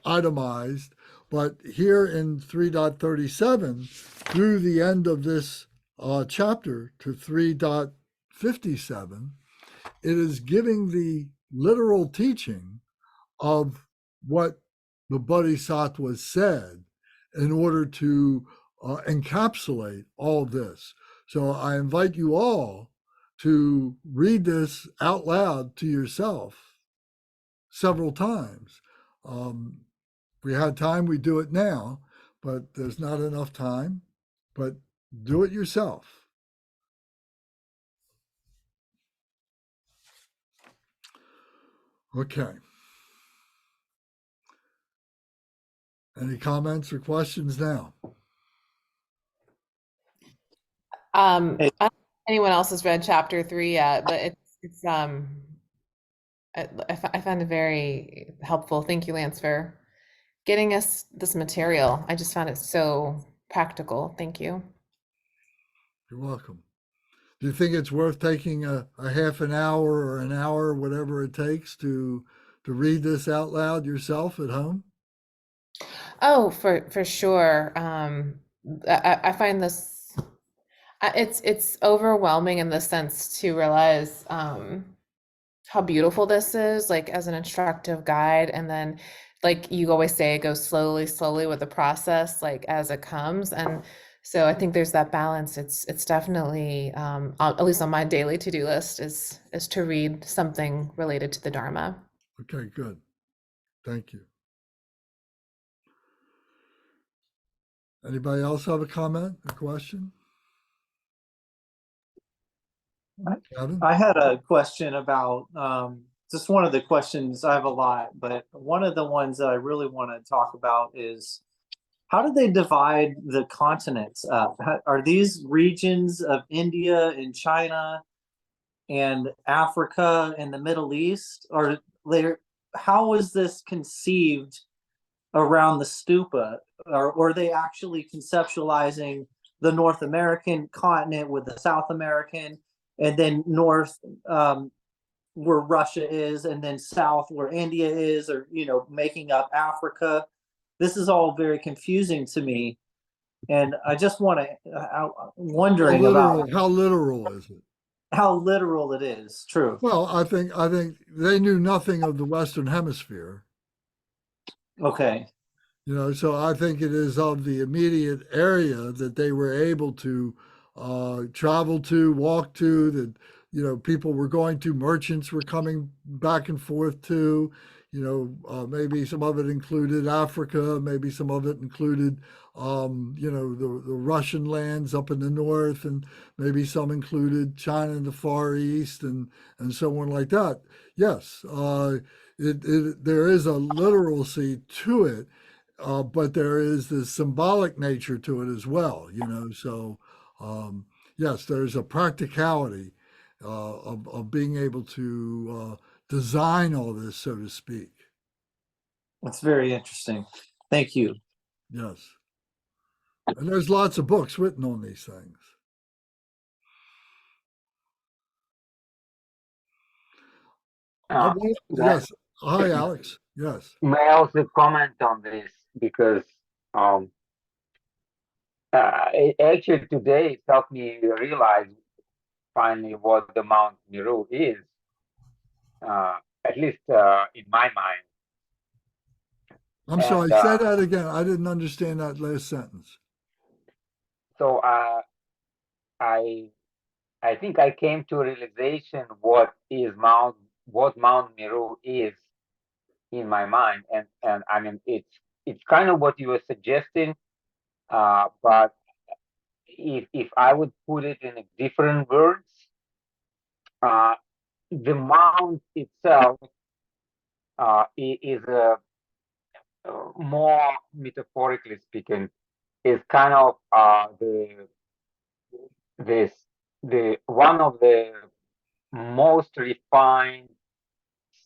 itemized. But here in 3.37, through the end of this chapter to 3.57, it is giving the literal teaching of what the Bodhisattva said in order to encapsulate all this. So I invite you all to read this out loud to yourself several times. If we had time, we do it now, but there's not enough time. But do it yourself. Okay. Any comments or questions now? I don't know if anyone else has read chapter 3 yet, but it's I found it very helpful. Thank you, Lance, for getting us this material. I just found it so practical. Thank you. You're welcome. Do you think it's worth taking a half an hour or an hour, whatever it takes, to read this out loud yourself at home? Oh, for sure. I find this it's overwhelming in the sense to realize how beautiful this is, like as an instructive guide, and then like you always say, it goes slowly with the process, like as it comes. And so I think there's that balance. It's definitely at least on my daily to-do list is to read something related to the Dharma. Okay, good. Thank you. Anybody else have a comment, a question? Kevin? I had a question about just one of the questions. I have a lot, but one of the ones that I really want to talk about is how did they divide the continents up? Are these regions of India and China and Africa and the Middle East? Or later, how was this conceived around the stupa? Or are they actually conceptualizing the North American continent with the South American, and then north where Russia is, and then south where India is, or making up Africa? This is all very confusing to me, and I just want to wondering about How literal is it? how literal it is. True. Well, I think they knew nothing of the Western Hemisphere. Okay. So I think it is of the immediate area that they were able to travel to, walk to, that, people were going to, merchants were coming back and forth to, maybe some of it included Africa, maybe some of it included, the Russian lands up in the north, and maybe some included China in the Far East and so on like that. Yes, there is a literalcy to it. But there is this symbolic nature to it as well, So, yes, there's a practicality of being able to design all this, so to speak. That's very interesting. Thank you. Yes. And there's lots of books written on these things. Yes. Hi, Alex. Yes. May I also comment on this because actually today it helped me realize finally what the Mount Meru is, at least in my mind. I'm sorry, say that again. I didn't understand that last sentence. So I think I came to a realization what Mount Meru is in my mind, and I mean it's it's kind of what you were suggesting, but if I would put it in a different words, the mount itself is more metaphorically speaking, is kind of this the one of the most refined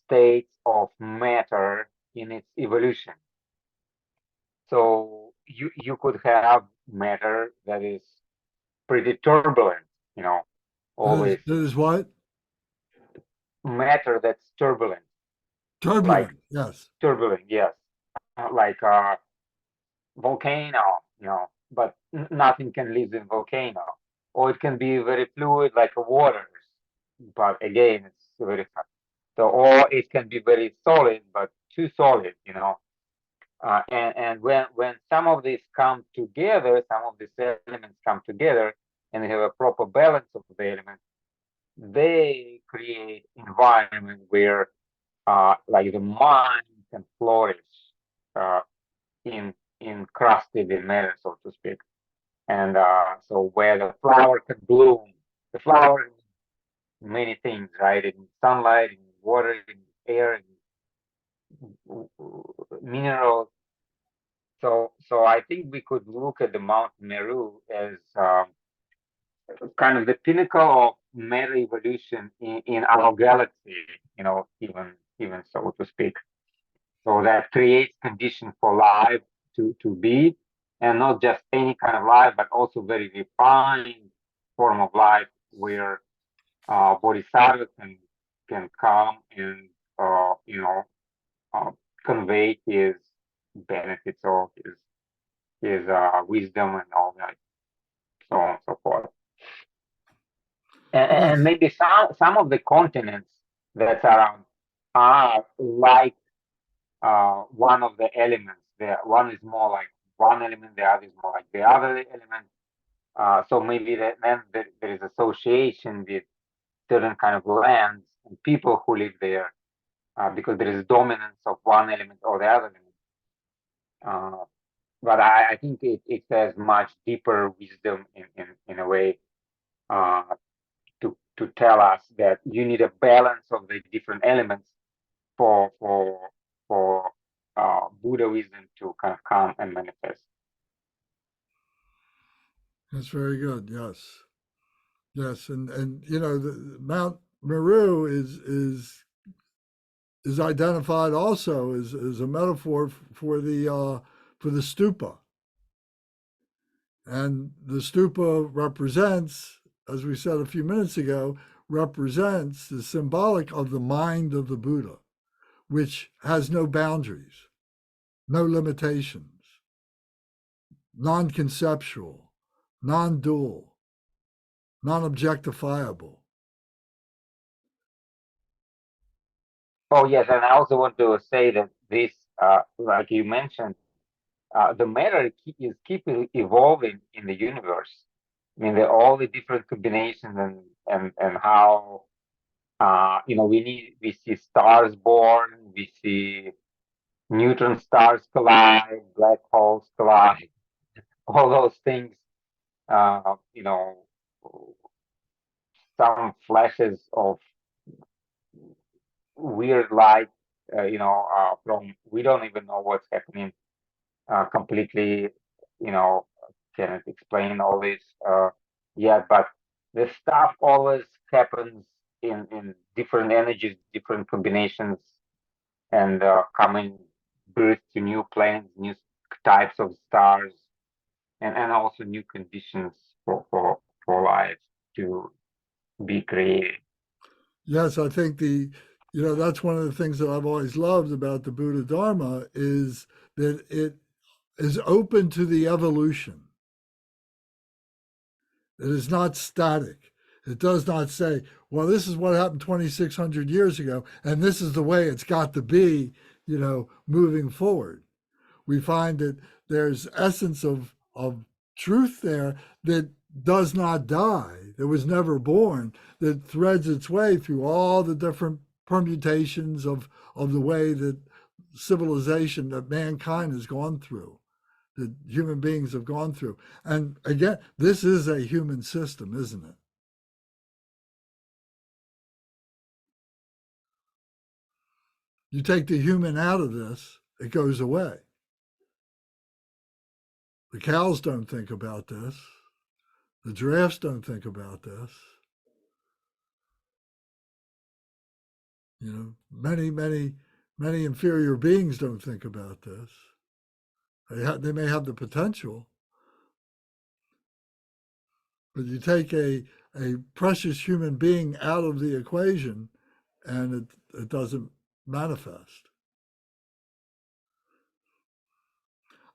states of matter in its evolution. So you could have matter that is pretty turbulent, always That is what? matter that's turbulent, like Turbulent, yes. turbulent, yes, like a volcano, but nothing can live in volcano, or it can be very fluid like a waters, but again, it's very hard. So, or it can be very solid, but too solid, and when some of these come together, some of these elements come together, and they have a proper balance of the elements, they create environment where, like the mind can flourish, uh, in encrusted in matter, so to speak, and so where the flower can bloom, the flower is many things, right? In sunlight, in water, in air, in minerals. So I think we could look at the Mount Meru as kind of the pinnacle of matter evolution in our galaxy, even so to speak. So that creates conditions for life to be, and not just any kind of life, but also very refined form of life where bodhisattva can come and uh, convey his benefits or his wisdom and all that, so on and so forth. And Yes. maybe some of the continents that's around are like one of the elements. The one is more like one element, the other is more like the other element. So maybe then there is association with certain kind of lands and people who live there, because there is dominance of one element or the other element. But I think it has much deeper wisdom in a way, to tell us that you need a balance of the different elements for Buddha wisdom to kind of come and manifest. That's very good. Yes. Yes. And the Mount Meru is identified also as a metaphor for the stupa. And the stupa represents, as we said a few minutes ago, represents the symbolic of the mind of the Buddha, which has no boundaries, no limitations, non-conceptual, non-dual, non-objectifiable. Oh yes, and I also want to say that this, like you mentioned, the matter keeping evolving in the universe. I mean, all the different combinations and how we see stars born, we see neutron stars collide, black holes collide, all those things. Uh, you know, some flashes of weird light. From we don't even know what's happening completely. You know, cannot explain all this yet, but the stuff always happens in different energies, different combinations, and coming birth to new planets, new types of stars, and also new conditions for life to be created. Yes, I think that's one of the things that I've always loved about the Buddha Dharma is that it is open to the evolution. It is not static. It does not say, well, this is what happened 2,600 years ago, and this is the way it's got to be, moving forward. We find that there's essence of truth there that does not die, that was never born, that threads its way through all the different permutations of the way that civilization that mankind has gone through, that human beings have gone through. And again, this is a human system, isn't it? You take the human out of this, it goes away. The cows don't think about this. The giraffes don't think about this. You know, many inferior beings don't think about this. They may have the potential, but you take a precious human being out of the equation and it doesn't manifest.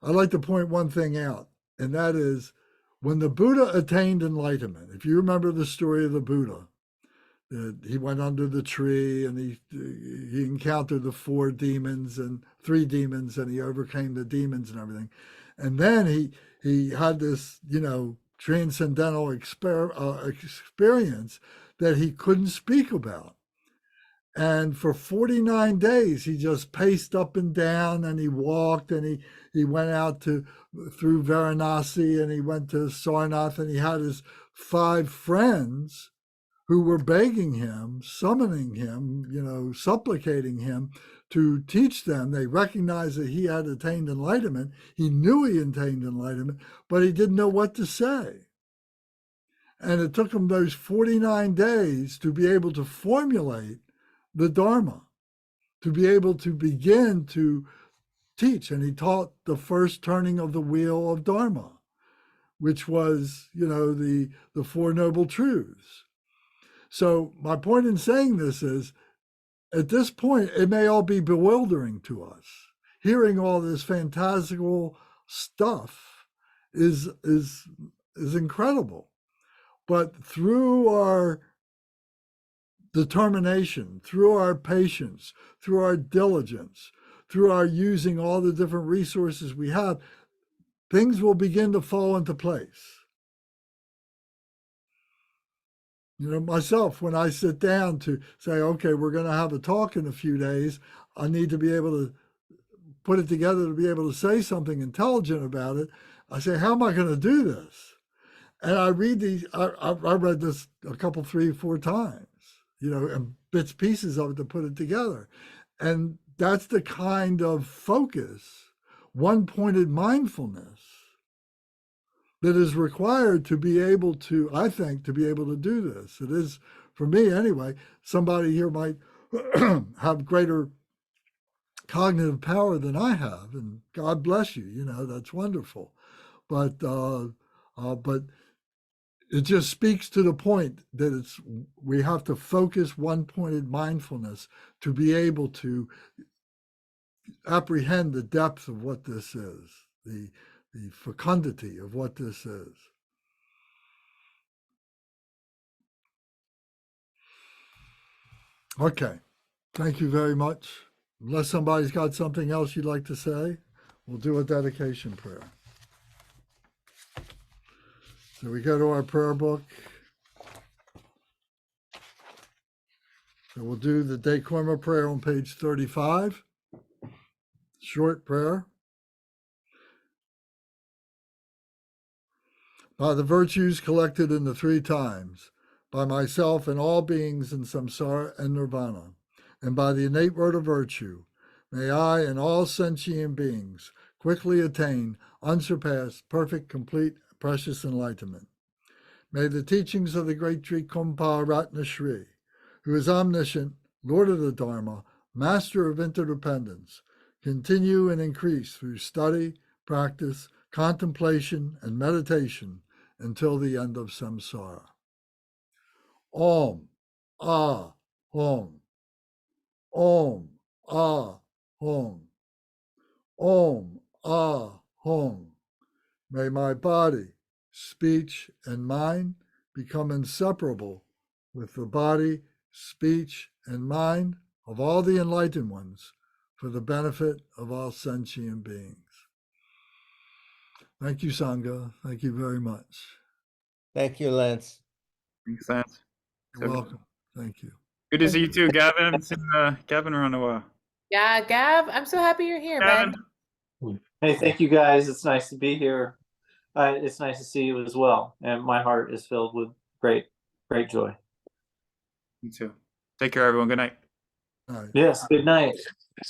I'd like to point one thing out, and that is when the Buddha attained enlightenment. If you remember the story of the Buddha, that he went under the tree and he encountered the 3 demons, and he overcame the demons and everything. And then he had this, transcendental experience that he couldn't speak about. And for 49 days, he just paced up and down, and he walked, and he went out through Varanasi, and he went to Sarnath, and he had his 5 friends who were begging him, summoning him, supplicating him to teach them. They recognized that he had attained enlightenment. He knew he attained enlightenment, but he didn't know what to say. And it took him those 49 days to be able to formulate the Dharma, to be able to begin to teach. And he taught the first turning of the wheel of Dharma, which was, the 4 Noble Truths. So my point in saying this is, at this point, it may all be bewildering to us. Hearing all this fantastical stuff is incredible. But through our determination, through our patience, through our diligence, through our using all the different resources we have, things will begin to fall into place. Myself, when I sit down to say, okay, we're going to have a talk in a few days, I need to be able to put it together to be able to say something intelligent about it. I say, how am I going to do this? And I read these, I read this a couple, 3, 4 times, and bits, pieces of it to put it together. And that's the kind of focus, one-pointed mindfulness that is required to be able to, I think, to be able to do this. It is, for me anyway. Somebody here might have greater cognitive power than I have, and God bless you, that's wonderful. But it just speaks to the point that we have to focus one-pointed mindfulness to be able to apprehend the depth of what this is, the fecundity of what this is. Okay, thank you very much. Unless somebody's got something else you'd like to say, we'll do a dedication prayer. So we go to our prayer book. So we'll do the De Korma prayer on page 35. Short prayer. By the virtues collected in the 3 times, by myself and all beings in samsara and nirvana, and by the innate word of virtue, may I and all sentient beings quickly attain unsurpassed, perfect, complete, precious enlightenment. May the teachings of the great Trikumpa Ratna Shri, who is omniscient, Lord of the Dharma, master of interdependence, continue and increase through study, practice, contemplation, and meditation until the end of samsara. Om, Ah, Hum. Om, Ah, Hum. Om, Ah, Hum. May my body, speech, and mind become inseparable with the body, speech, and mind of all the enlightened ones for the benefit of all sentient beings. Thank you, Sangha. Thank you very much. Thank you, Lance. Makes sense. You're welcome. Thank you. Good to see you too, Gavin. I haven't seen Gavin around a while. Yeah, Gav, I'm so happy you're here, Gavin. bud. Hey, thank you guys. It's nice to be here. It's nice to see you as well. And my heart is filled with great joy. Me too. Take care, everyone. Good night. All right. Yes, good night.